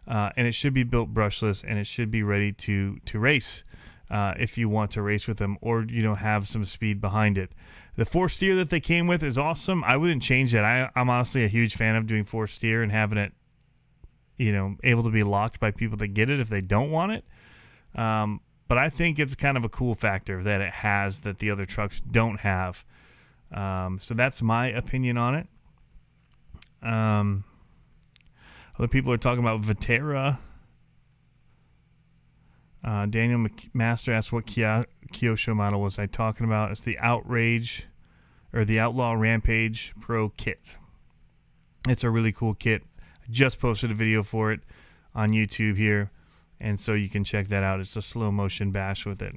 and it should be built brushless, and it should be ready to race if you want to race with them or have some speed behind it. The force steer that they came with is awesome. I wouldn't change that. I'm honestly a huge fan of doing force steer and having it able to be locked by people that get it if they don't want it. But I think it's kind of a cool factor that it has that the other trucks don't have. So that's my opinion on it. Other people are talking about Vetera. Daniel McMaster asked what Kyosho model was I talking about. It's the Outrage or the Outlaw Rampage Pro kit. It's a really cool kit. I just posted a video for it on YouTube here, and so you can check that out. It's a slow motion bash with it.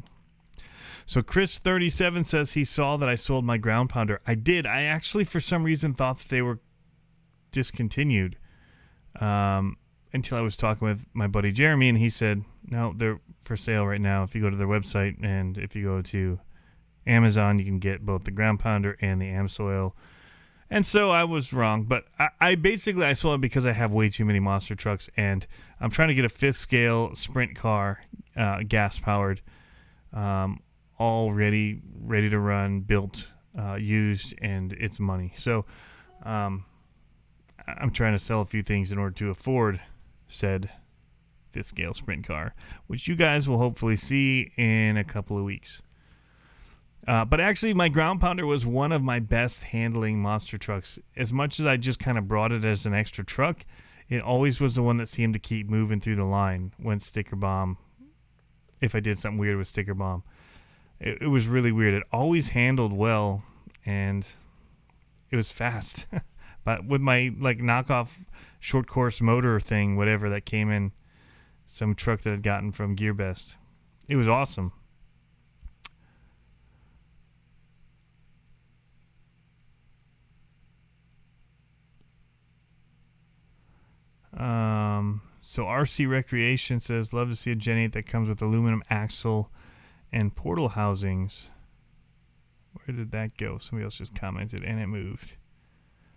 So Chris37 says he saw that I sold my ground pounder. I did. I actually, for some reason, thought that they were discontinued until I was talking with my buddy Jeremy, and he said, no, they're for sale right now. If you go to their website and if you go to Amazon, you can get both the ground pounder and the AmSoil. And so I was wrong, but I basically sold it because I have way too many monster trucks, and I'm trying to get a 5th scale sprint car, gas powered, all ready to run, built, used, and it's money. So I'm trying to sell a few things in order to afford said 5th scale sprint car, which you guys will hopefully see in a couple of weeks. But actually, my ground pounder was one of my best handling monster trucks. As much as I just kind of brought it as an extra truck, it always was the one that seemed to keep moving through the line when sticker bomb, if I did something weird with sticker bomb. It was really weird. It always handled well, and it was fast. But with my knockoff short course motor thing, whatever that came in, some truck that I'd gotten from GearBest, it was awesome. So RC Recreation says, love to see a Gen 8 that comes with aluminum axle and portal housings. Where did that go? Somebody else just commented, and it moved.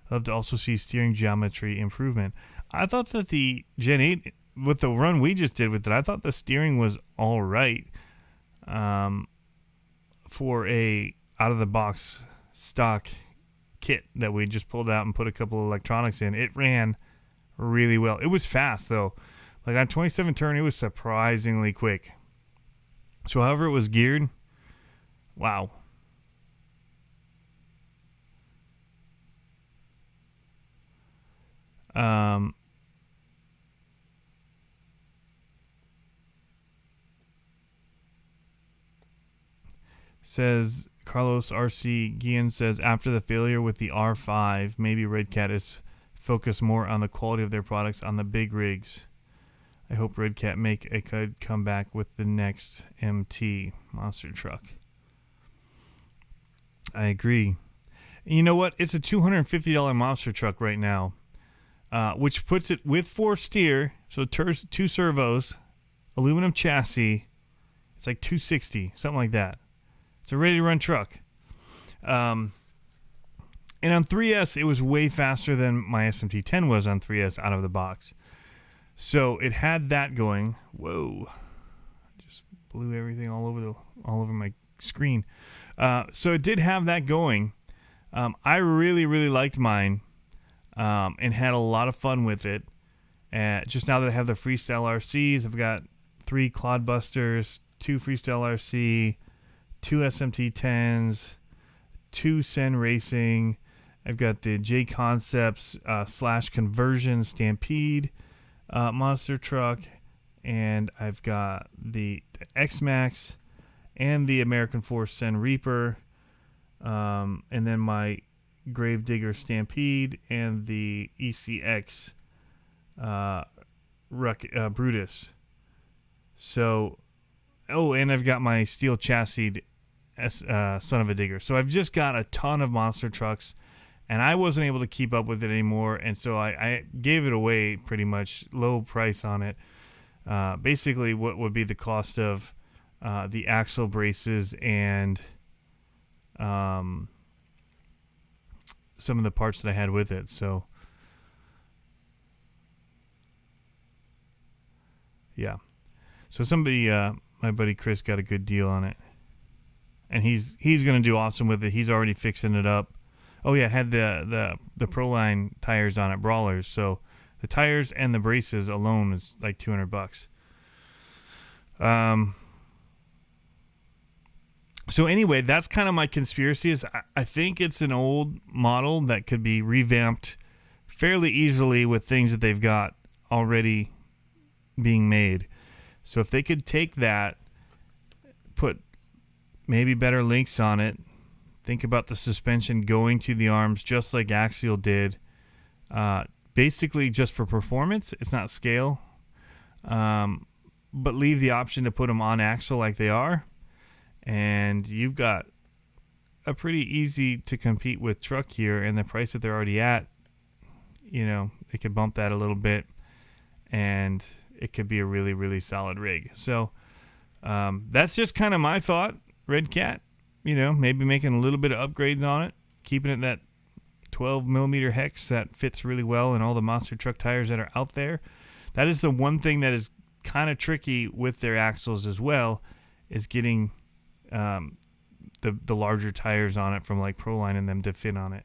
Love to also see steering geometry improvement. I thought that the Gen 8, with the run we just did with it, I thought the steering was all right for a out-of-the-box stock kit that we just pulled out and put a couple of electronics in. It ran really well. It was fast, though. Like on 27 turn, it was surprisingly quick. So however it was geared, wow. Says Carlos RC Guillen says, after the failure with the R5, maybe Redcat is focused more on the quality of their products on the big rigs. I hope Redcat make a good comeback with the next MT monster truck. I agree. And you know what? It's a $250 monster truck right now, which puts it with 4 steer, so 2 servos, aluminum chassis. It's like $260, something like that. It's a ready-to-run truck. And on 3S, it was way faster than my SMT10 was on 3S out of the box. So it had that going. Whoa. Just blew everything all over my screen. So it did have that going. I really liked mine, and had a lot of fun with it. Just now that I have the Freestyle RCs, I've got 3 Clodbusters, 2 Freestyle RC, 2 SMT10s, 2 Sen Racing. I've got the J Concepts / Conversion Stampede monster truck, and I've got the X-Max and the American Force Sen Reaper, and then my Gravedigger Stampede and the ECX Brutus. So, and I've got my steel chassis Son of a Digger. So I've just got a ton of monster trucks, and I wasn't able to keep up with it anymore, and so I gave it away pretty much, low price on it. Basically, what would be the cost of the axle braces and some of the parts that I had with it. So yeah, so somebody, my buddy Chris, got a good deal on it, and he's gonna do awesome with it. He's already fixing it up. Oh yeah, it had the Proline tires on it, Brawlers. So the tires and the braces alone is like $200. So anyway, that's kind of my conspiracy. I think it's an old model that could be revamped fairly easily with things that they've got already being made. So if they could take that, put maybe better links on it, think about the suspension going to the arms just like Axial did, basically just for performance. It's not scale, but leave the option to put them on axle like they are, and you've got a pretty easy to compete with truck here, and the price that they're already at, you know, they could bump that a little bit, and it could be a really solid rig. So that's just kind of my thought. Redcat, you know, maybe making a little bit of upgrades on it, keeping it that 12mm hex that fits really well in all the monster truck tires that are out there. That is the one thing that is kind of tricky with their axles as well, is getting the larger tires on it from like Proline and them to fit on it.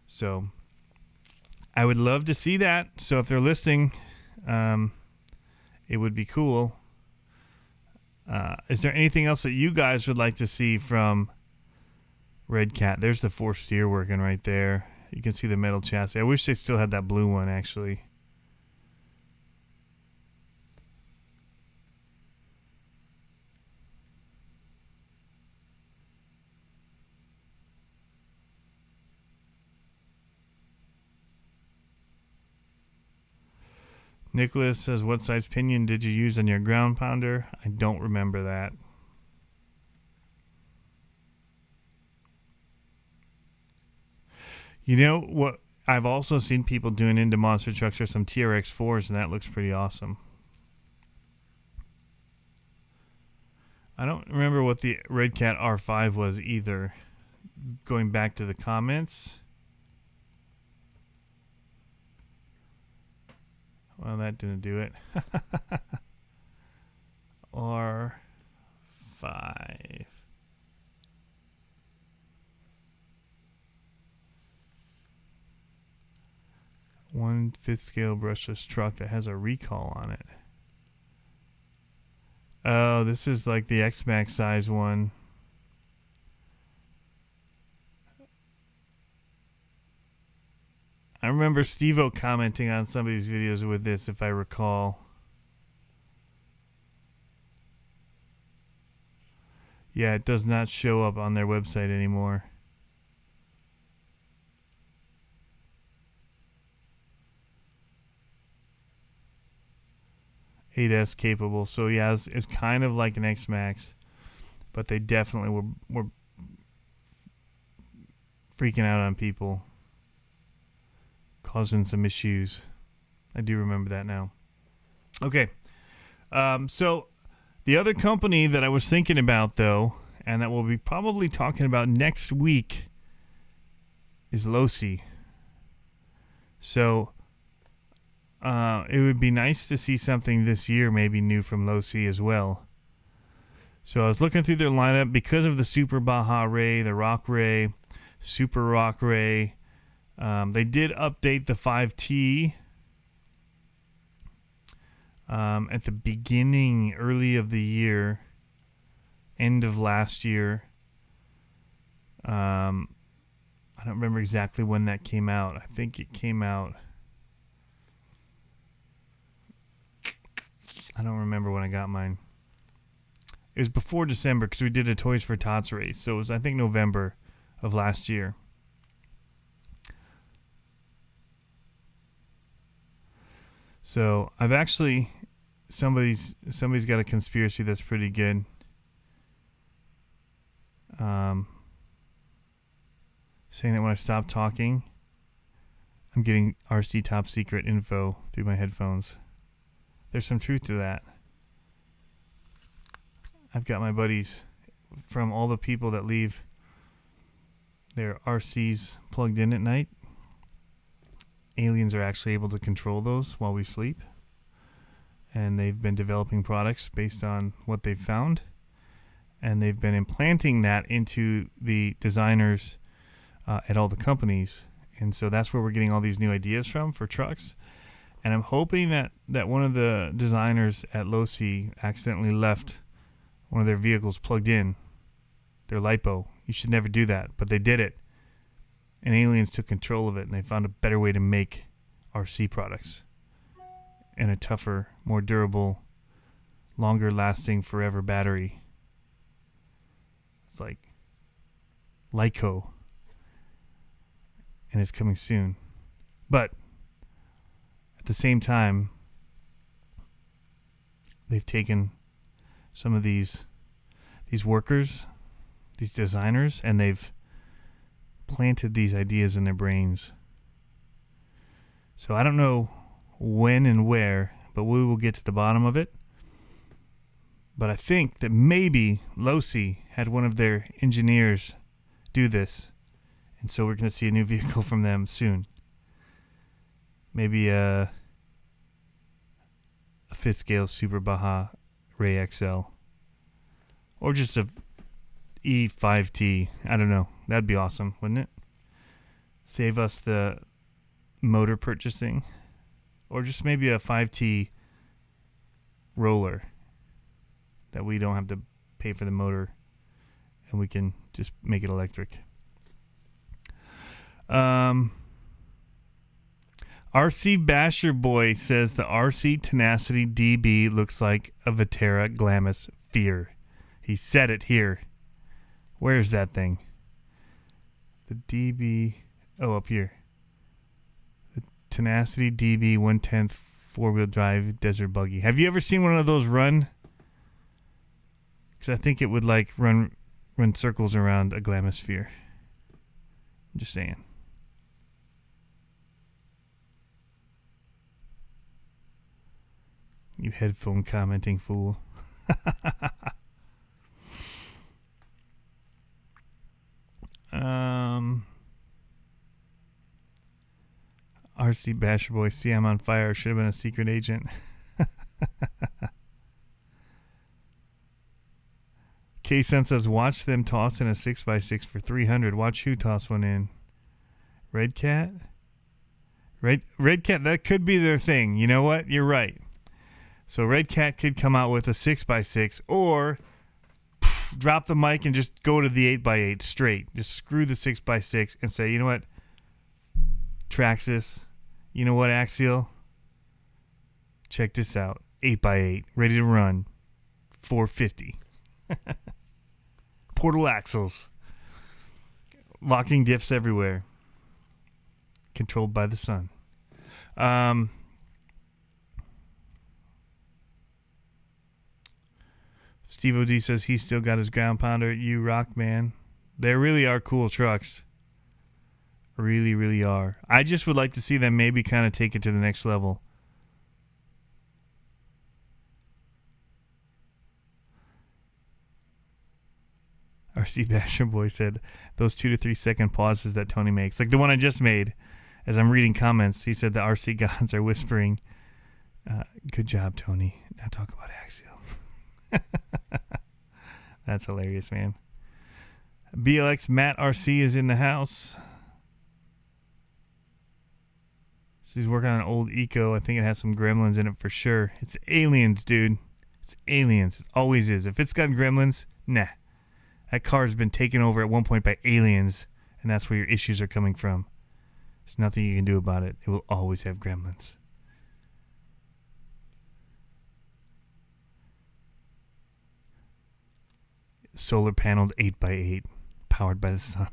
So I would love to see that. So if they're listening, it would be cool. Is there anything else that you guys would like to see from Redcat? There's the 4 steer working right there. You can see the metal chassis. I wish they still had that blue one, actually. Nicholas says, what size pinion did you use on your ground pounder? I don't remember that. You know what I've also seen people doing into monster trucks are some TRX4s, and that looks pretty awesome. I don't remember what the Redcat R5 was either. Going back to the comments. Well, that didn't do it. R5. 1/5 scale brushless truck that has a recall on it. Oh, this is like the X-Max size one. I remember Steve-O commenting on some of these videos with this, if I recall. Yeah, it does not show up on their website anymore. .8S capable. So yeah, it's kind of like an X-Max, but they definitely were freaking out on people, causing some issues. I do remember that now. Okay. So the other company that I was thinking about, though, and that we'll be probably talking about next week, is Losi. So it would be nice to see something this year, maybe new from Losi as well. So I was looking through their lineup because of the Super Baja Ray, the Rock Ray, Super Rock Ray. They did update the 5T at the beginning, early of the year, end of last year. I don't remember exactly when that came out. I think it came out. I don't remember when I got mine. It was before December because we did a Toys for Tots race. So it was, I think, November of last year. So I've actually, somebody's got a conspiracy that's pretty good. Saying that when I stop talking, I'm getting RC top secret info through my headphones. There's some truth to that. I've got my buddies from all the people that leave their RCs plugged in at night. Aliens are actually able to control those while we sleep. And they've been developing products based on what they've found. And they've been implanting that into the designers at all the companies. And so that's where we're getting all these new ideas from for trucks. And I'm hoping that one of the designers at Losi accidentally left one of their vehicles plugged in, their LiPo. You should never do that, but they did it. And aliens took control of it, and they found a better way to make RC products. And a tougher, more durable, longer lasting, forever battery. It's like Lyco. And it's coming soon. But at the same time, they've taken some of these workers, these designers, and they've planted these ideas in their brains. So I don't know when and where, but we will get to the bottom of it. But I think that maybe Losi had one of their engineers do this. And so we're going to see a new vehicle from them soon. Maybe a 5th scale Super Baja Ray XL. Or just a E5T. I don't know. That'd be awesome, wouldn't it? Save us the motor purchasing. Or just maybe a 5T roller. That we don't have to pay for the motor. And we can just make it electric. RC Basher Boy says the RC Tenacity DB looks like a Vetera Glamis Fear. He said it here. Where's that thing? The DB. Oh, up here. The Tenacity DB 1/10 4-wheel drive desert buggy. Have you ever seen one of those run? Because I think it would like run circles around a Glamis Fear. I'm just saying. You headphone commenting fool. RC Basher Boy, see I'm on fire. Should have been a secret agent. K-Sen says, watch them toss in a 6x6 for 300. Watch who toss one in. Redcat? Redcat, that could be their thing. You know what? You're right. So Redcat could come out with a 6x6 or drop the mic and just go to the 8x8 straight. Just screw the 6x6 and say, you know what, Traxxas, you know what, Axial, check this out. 8x8, ready to run. 450. Portal axles. Locking diffs everywhere. Controlled by the sun. Steve O.D. says he's still got his ground pounder. You rock, man. They really are cool trucks. Really, really are. I just would like to see them maybe kind of take it to the next level. RC Basher Boy said those 2 to 3 second pauses that Tony makes, like the one I just made as I'm reading comments. He said the RC gods are whispering, good job, Tony. Now talk about Axial. That's hilarious, man. BLX Matt RC is in the house. So he's working on an old Eco. I think it has some gremlins in it for sure. It's aliens, dude. It's aliens. It always is. If it's got gremlins, nah. That car's been taken over at one point by aliens, and that's where your issues are coming from. There's nothing you can do about it. It will always have gremlins. Solar paneled 8x8, powered by the sun.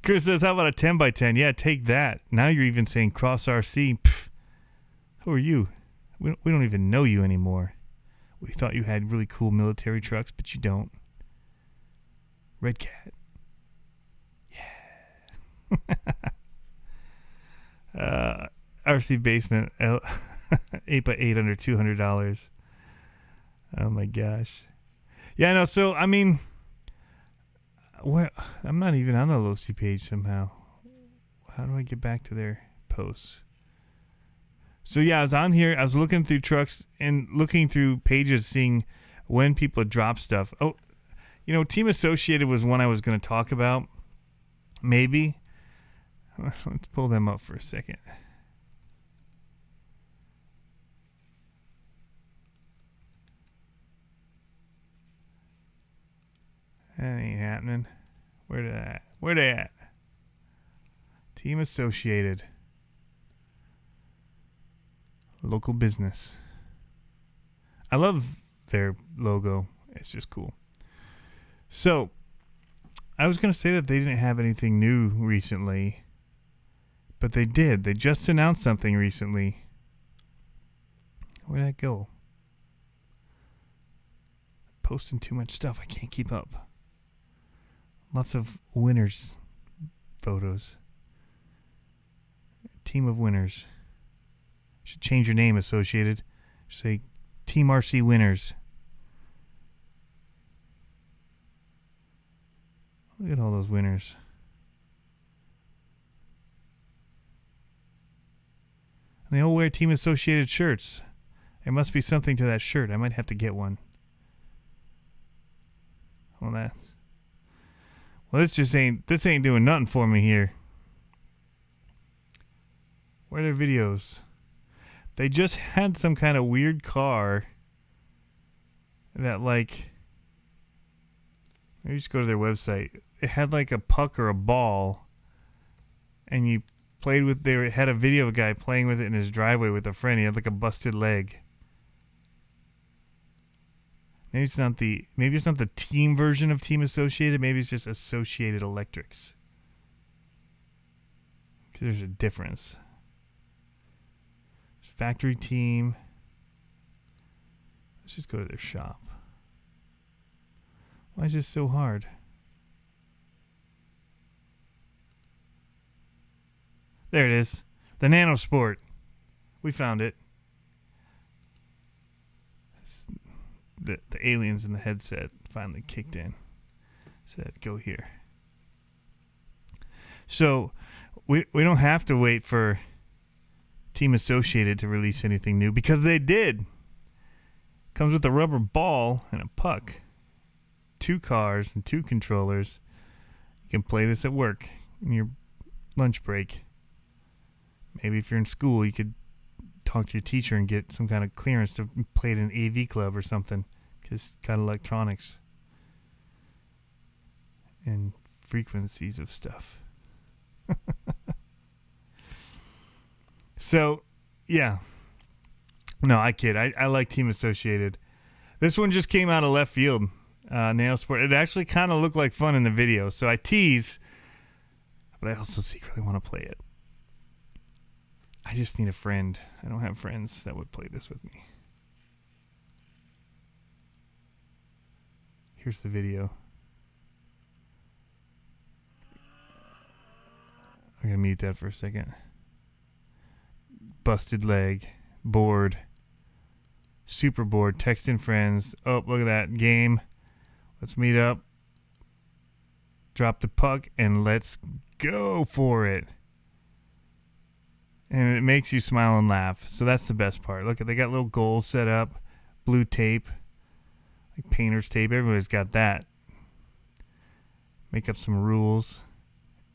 Chris says, how about a 10x10? Yeah, take that. Now you're even saying cross RC. Pfft. Who are you? We don't even know you anymore. We thought you had really cool military trucks, but you don't. Redcat. Yeah. RC basement. 8x8 under $200. Oh my gosh. Yeah, no, so I mean, I'm not even on the Losi page somehow. How do I get back to their posts? So yeah, I was on here. I was looking through trucks and looking through pages, seeing when people drop stuff. Oh, you know, Team Associated was one I was going to talk about. Maybe. Let's pull them up for a second. That ain't happening. Where they at? Team Associated. Local business. I love their logo. It's just cool. So, I was going to say that they didn't have anything new recently, but they did. They just announced something recently. Where'd that go? Posting too much stuff. I can't keep up. Lots of winners photos. Team of winners. Should change your name, Associated. Say Team RC Winners. Look at all those winners. And they all wear Team Associated shirts. There must be something to that shirt. I might have to get one. Well, this ain't doing nothing for me here. Where are their videos? They just had some kind of weird car that, like, maybe just go to their website. It had like a puck or a ball, and you played with. They had a video of a guy playing with it in his driveway with a friend. He had like a busted leg. Maybe it's not the team version of Team Associated. Maybe it's just Associated Electrics. Because there's a difference. Factory team. Let's just go to their shop. Why is this so hard? There it is. The Nano Sport. We found it. The aliens in the headset finally kicked in. Said, go here. So, we don't have to wait for Team Associated to release anything new, because they did. Comes with a rubber ball and a puck. 2 cars and 2 controllers. You can play this at work in your lunch break. Maybe if you're in school, you could talk to your teacher and get some kind of clearance to play it in an AV club or something, because it's got electronics and frequencies of stuff. So, yeah. No, I kid. I like Team Associated. This one just came out of left field. Nano Sport. It actually kind of looked like fun in the video. So I tease, but I also secretly want to play it. I just need a friend. I don't have friends that would play this with me. Here's the video. I'm going to mute that for a second. Busted leg. Bored. Super bored. Texting friends. Oh, look at that. Game. Let's meet up. Drop the puck and let's go for it. And it makes you smile and laugh. So that's the best part. Look, they got little goals set up. Blue tape. painter's tape. Everybody's got that. Make up some rules,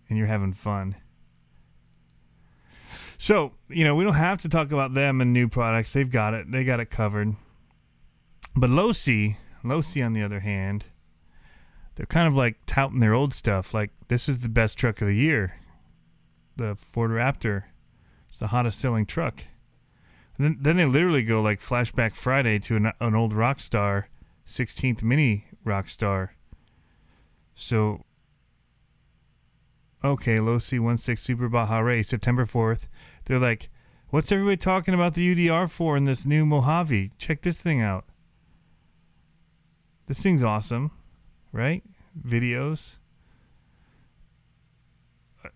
and you're having fun. So, we don't have to talk about them and new products. They've got it. They got it covered. But Losi, on the other hand, they're kind of like touting their old stuff. Like, this is the best truck of the year. The Ford Raptor. It's the hottest selling truck. And then they literally go like Flashback Friday to an old Rockstar, 16th Mini Rockstar. So, okay, Losi 1.6 Super Baja Race, September 4th. They're like, what's everybody talking about the UDR for in this new Mojave? Check this thing out. This thing's awesome, right? Videos.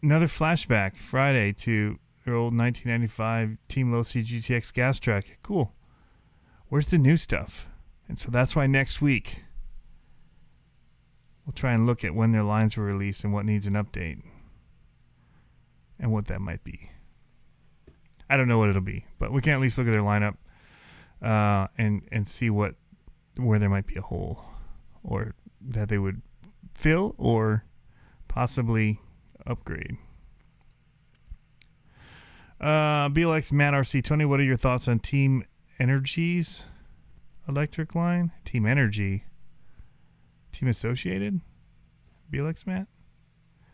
Another Flashback Friday to their old 1995 Team Losi GTX gas truck. Cool. Where's the new stuff? And so that's why next week we'll try and look at when their lines were released and what needs an update and what that might be. I don't know what it'll be, but we can at least look at their lineup and see where there might be a hole or that they would fill or possibly upgrade. BLX Matt RC20, what are your thoughts on Team Energy's electric line? Team Energy? Team Associated? BLX Matt?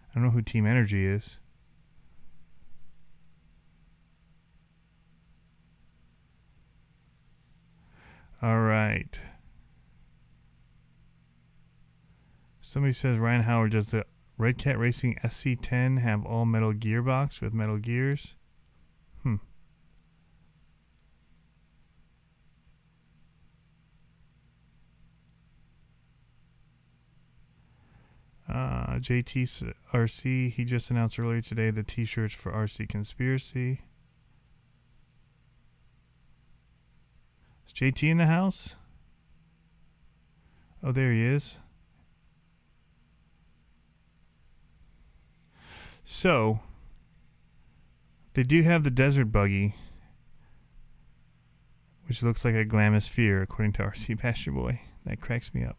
I don't know who Team Energy is. All right. Somebody says Ryan Howard, does the Redcat Racing SC10 have all metal gearbox with metal gears? JTRC, he just announced earlier today the t-shirts for RC Conspiracy. Is JT in the house? Oh, there he is. So, they do have the desert buggy, which looks like a Glamosphere, according to RC Pasture Boy. That cracks me up.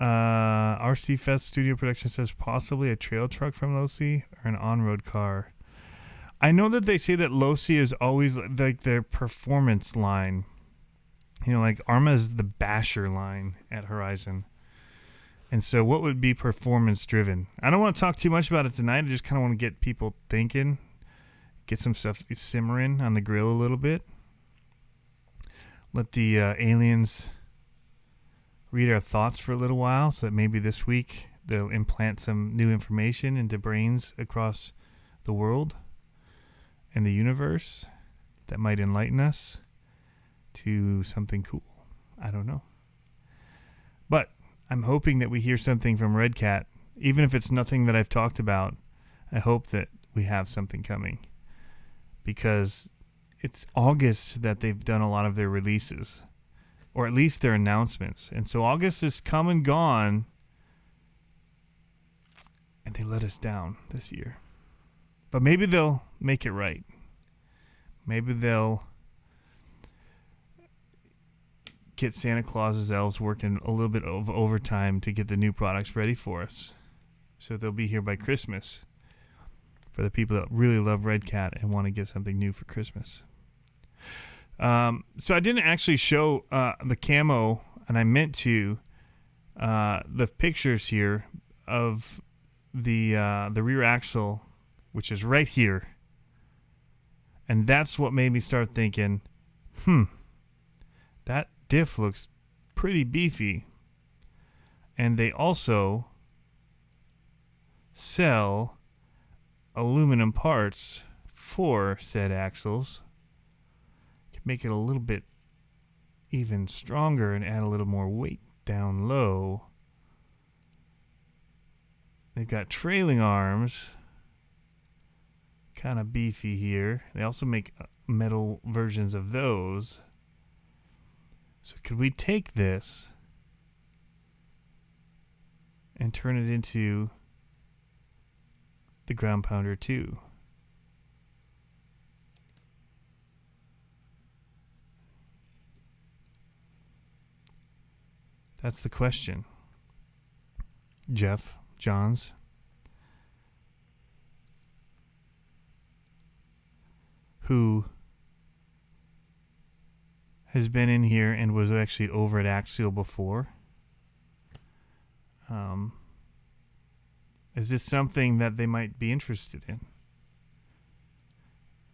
RC Fest Studio Production says possibly a trail truck from Losi or an on-road car. I know that they say that Losi is always like their performance line. Like ARRMA is the basher line at Horizon. And so what would be performance driven? I don't want to talk too much about it tonight. I just kind of want to get people thinking, get some stuff simmering on the grill a little bit. Let the aliens read our thoughts for a little while so that maybe this week they'll implant some new information into brains across the world and the universe that might enlighten us to something cool. I don't know. But I'm hoping that we hear something from Redcat. Even if it's nothing that I've talked about, I hope that we have something coming. Because it's August that they've done a lot of their releases. Or at least their announcements. And so August is come and gone. And they let us down this year. But maybe they'll make it right. Maybe they'll get Santa Claus's elves working a little bit of overtime to get the new products ready for us. So they'll be here by Christmas. For the people that really love Redcat and want to get something new for Christmas. So I didn't actually show the camo, and I meant to, the pictures here of the rear axle, which is right here. And that's what made me start thinking, that diff looks pretty beefy. And they also sell aluminum parts for said axles. Make it a little bit even stronger and add a little more weight down low. They've got trailing arms, kind of beefy here. They also make metal versions of those. So could we take this and turn it into the Ground Pounder 2? That's the question. Jeff Johns. Who has been in here and was actually over at Axial before. Is this something that they might be interested in?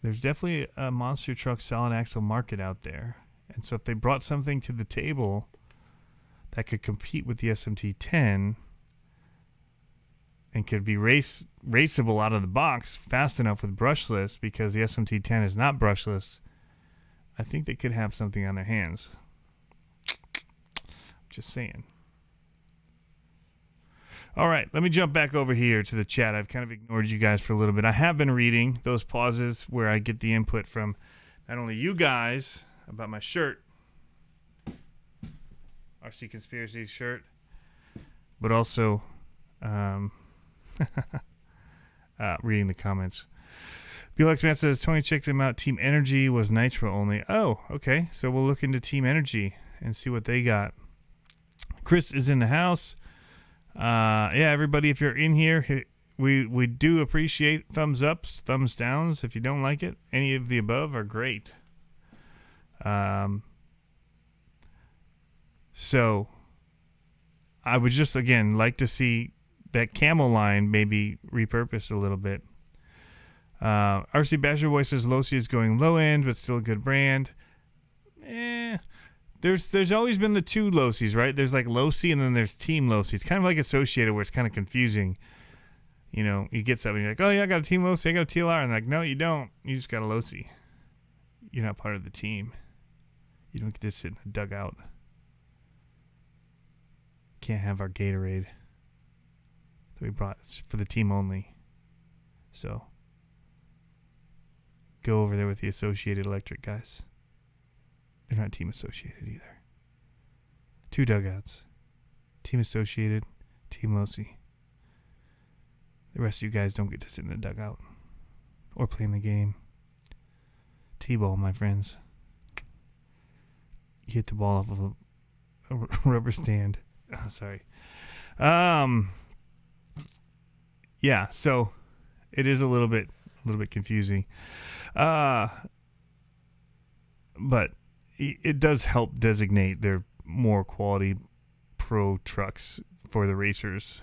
There's definitely a monster truck solid axle market out there. And so if they brought something to the table that could compete with the SMT-10 and could be raceable out of the box fast enough with brushless, because the SMT-10 is not brushless, I think they could have something on their hands. Just saying. All right, let me jump back over here to the chat. I've kind of ignored you guys for a little bit. I have been reading those pauses where I get the input from not only you guys about my shirt, RC Conspiracies shirt, but also reading the comments. Belex Man says, Tony checked them out. Team Energy was nitro only. Oh, okay. So we'll look into Team Energy and see what they got. Chris is in the house. Yeah, everybody, if you're in here, we do appreciate thumbs ups, thumbs downs. If you don't like it, any of the above are great. So I would just, again, like to see that camo line maybe repurposed a little bit. RC Basher Boy says Losi is going low end, but still a good brand. There's always been the two Losis, right? There's like Losi and then there's Team Losi. It's kind of like associated where it's kind of confusing. You know, you get something, you're like, oh yeah, I got a Team Losi, I got a TLR. And they're like, no, you don't. You just got a Losi. You're not part of the team. You don't get to sit in the dugout. Can't have our Gatorade that we brought. It's for the team only. So go over there with the Associated Electric guys. They're not team associated either. Two dugouts. Team Associated, Team Losi. The rest of you guys don't get to sit in the dugout or play in the game. T-ball, my friends. You hit the ball off of a rubber stand. Oh, sorry. Yeah, so it is a little bit confusing. But it does help designate their more quality pro trucks for the racers.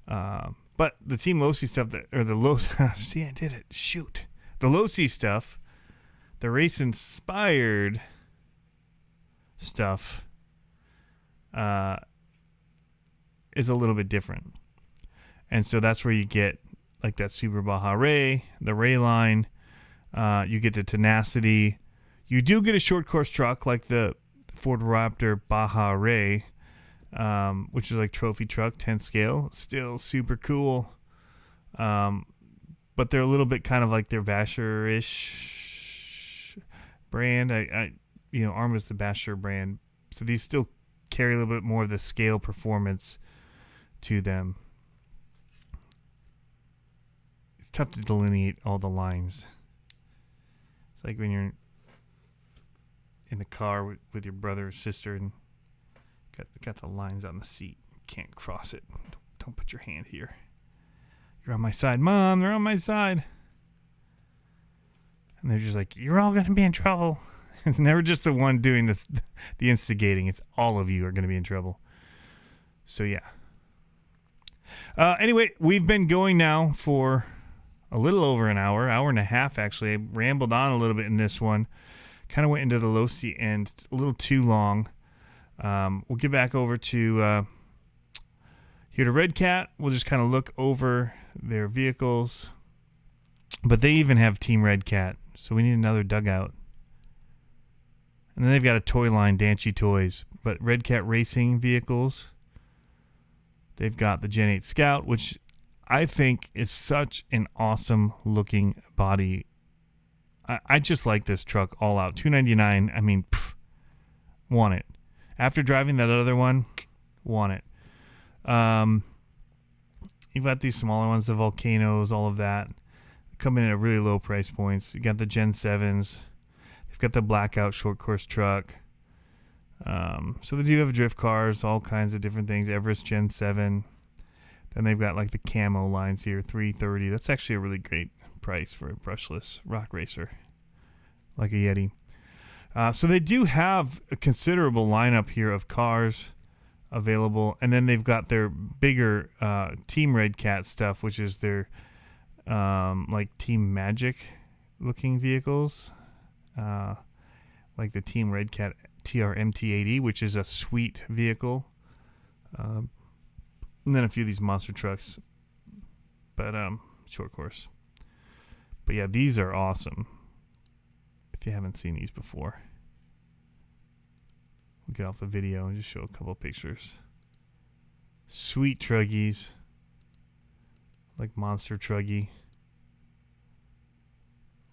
But the Team Losi stuff, see, I did it. Shoot. The Losi stuff, the race-inspired stuff, is a little bit different. And so that's where you get like that Super Baja Ray, the Ray line. You get the Tenacity. You do get a short course truck like the Ford Raptor Baja Ray, which is like trophy truck, 10th scale. Still super cool. But they're a little bit kind of like their Basher-ish brand. ARRMA's the Basher brand. So these still carry a little bit more of the scale performance to them. It's tough to delineate all the lines. It's like when you're in the car with your brother or sister and got the lines on the seat. You can't cross it. Don't put your hand here. You're on my side. Mom, they're on my side. And they're just like, you're all going to be in trouble. It's never just the one doing the instigating. It's all of you are going to be in trouble. So, yeah. Anyway, we've been going now for a little over an hour and a half, actually. I rambled on a little bit in this one. Kind of went into the Losi end a little too long. We'll get back over to here to Redcat. We'll just kind of look over their vehicles. But they even have Team Redcat, so we need another dugout. And then they've got a toy line, Danchi Toys. But Redcat Racing vehicles, they've got the Gen 8 Scout, which I think is such an awesome looking body. I just like this truck all out. $299. I mean, want it. After driving that other one, want it. You've got these smaller ones, the Volcanoes, all of that. They come in at really low price points. You got the Gen 7s. They've got the Blackout short course truck. So they do have drift cars, all kinds of different things. Everest Gen 7. Then they've got like the camo lines here, $330. That's actually a really great price for a brushless rock racer, like a Yeti. So they do have a considerable lineup here of cars available, and then they've got their bigger Team Redcat stuff, which is their like Team Magic looking vehicles, like the Team Redcat TRMT80, which is a sweet vehicle, and then a few of these monster trucks, but short course. But yeah, these are awesome. If you haven't seen these before, we'll get off the video and just show a couple pictures. Sweet truggies, like monster truggy.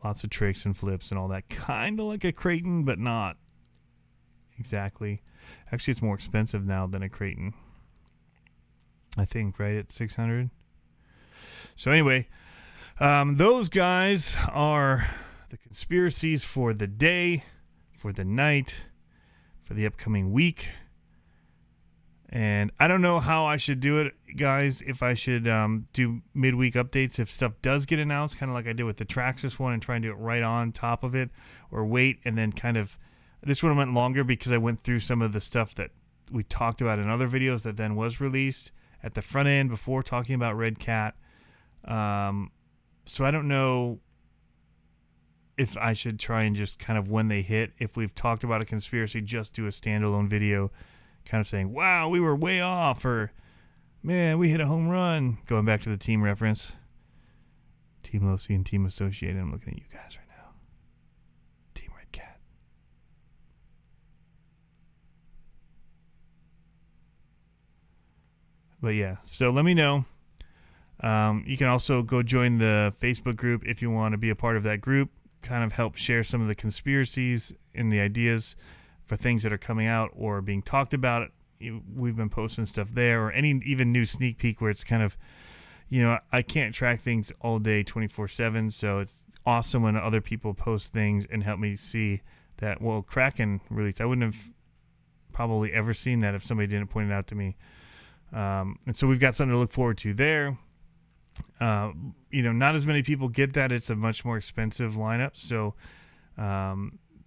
Lots of tricks and flips and all that. Kind of like a Kraken, but not exactly. Actually, it's more expensive now than a Kraken, I think, right at $600. So anyway, those guys are the conspiracies for the day, for the night, for the upcoming week. And I don't know how I should do it, guys, if I should do midweek updates if stuff does get announced, kind of like I did with the Traxxas one, and try and do it right on top of it, or wait and then kind of... This one went longer because I went through some of the stuff that we talked about in other videos that then was released at the front end before talking about Redcat. So I don't know if I should try and just kind of when they hit, if we've talked about a conspiracy, just do a standalone video kind of saying, wow, we were way off, or man, we hit a home run. Going back to the team reference. Team Losi and Team Associated. I'm looking at you guys right now. Team Redcat. But yeah, so let me know. You can also go join the Facebook group if you want to be a part of that group. Kind of help share some of the conspiracies and the ideas for things that are coming out or being talked about. We've been posting stuff there, or any even new sneak peek where it's kind of, I can't track things all day 24/7, so it's awesome when other people post things and help me see that, well, Kraken released. I wouldn't have probably ever seen that if somebody didn't point it out to me. And so we've got something to look forward to there. Not as many people get that. It's a much more expensive lineup, so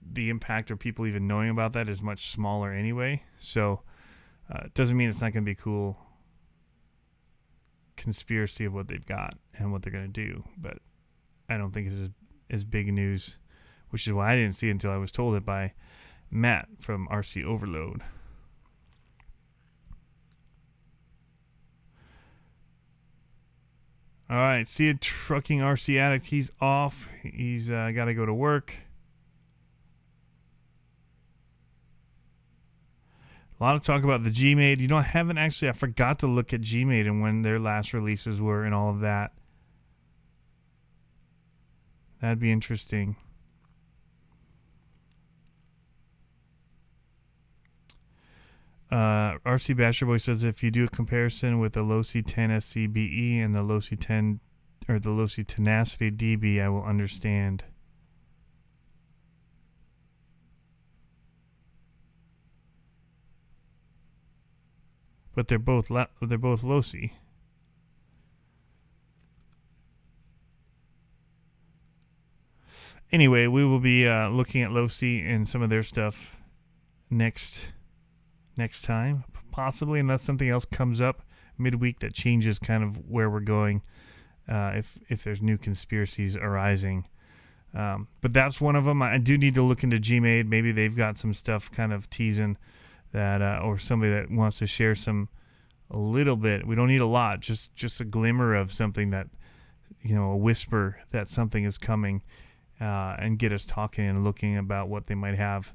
the impact of people even knowing about that is much smaller anyway. So it doesn't mean it's not going to be a cool conspiracy of what they've got and what they're going to do, but I don't think it's as big news, which is why I didn't see it until I was told it by Matt from RC Overload. All right, see a trucking RC addict. He's off. He's got to go to work. A lot of talk about the G-Made. I forgot to look at G-Made and when their last releases were and all of that. That'd be interesting. RC Basher Boy says if you do a comparison with the Losi 10 SCBE and the Losi 10 or the Losi Tenacity DB, I will understand. But they're both Losi. Anyway, we will be looking at Losi and some of their stuff next time, possibly, unless something else comes up midweek that changes kind of where we're going, if there's new conspiracies arising. But that's one of them. I do need to look into G-Made. Maybe they've got some stuff kind of teasing that, or somebody that wants to share a little bit. We don't need a lot, just a glimmer of something that, a whisper that something is coming, and get us talking and looking about what they might have.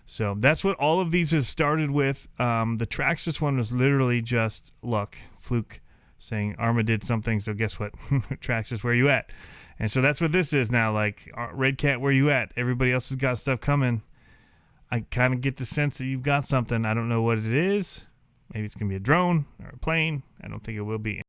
So that's what all of these have started with. The Traxxas one was literally just luck, fluke, saying ARRMA did something, so guess what? Traxxas, where you at? And so that's what this is now, like, Redcat, where you at? Everybody else has got stuff coming. I kind of get the sense that you've got something. I don't know what it is. Maybe it's going to be a drone or a plane. I don't think it will be.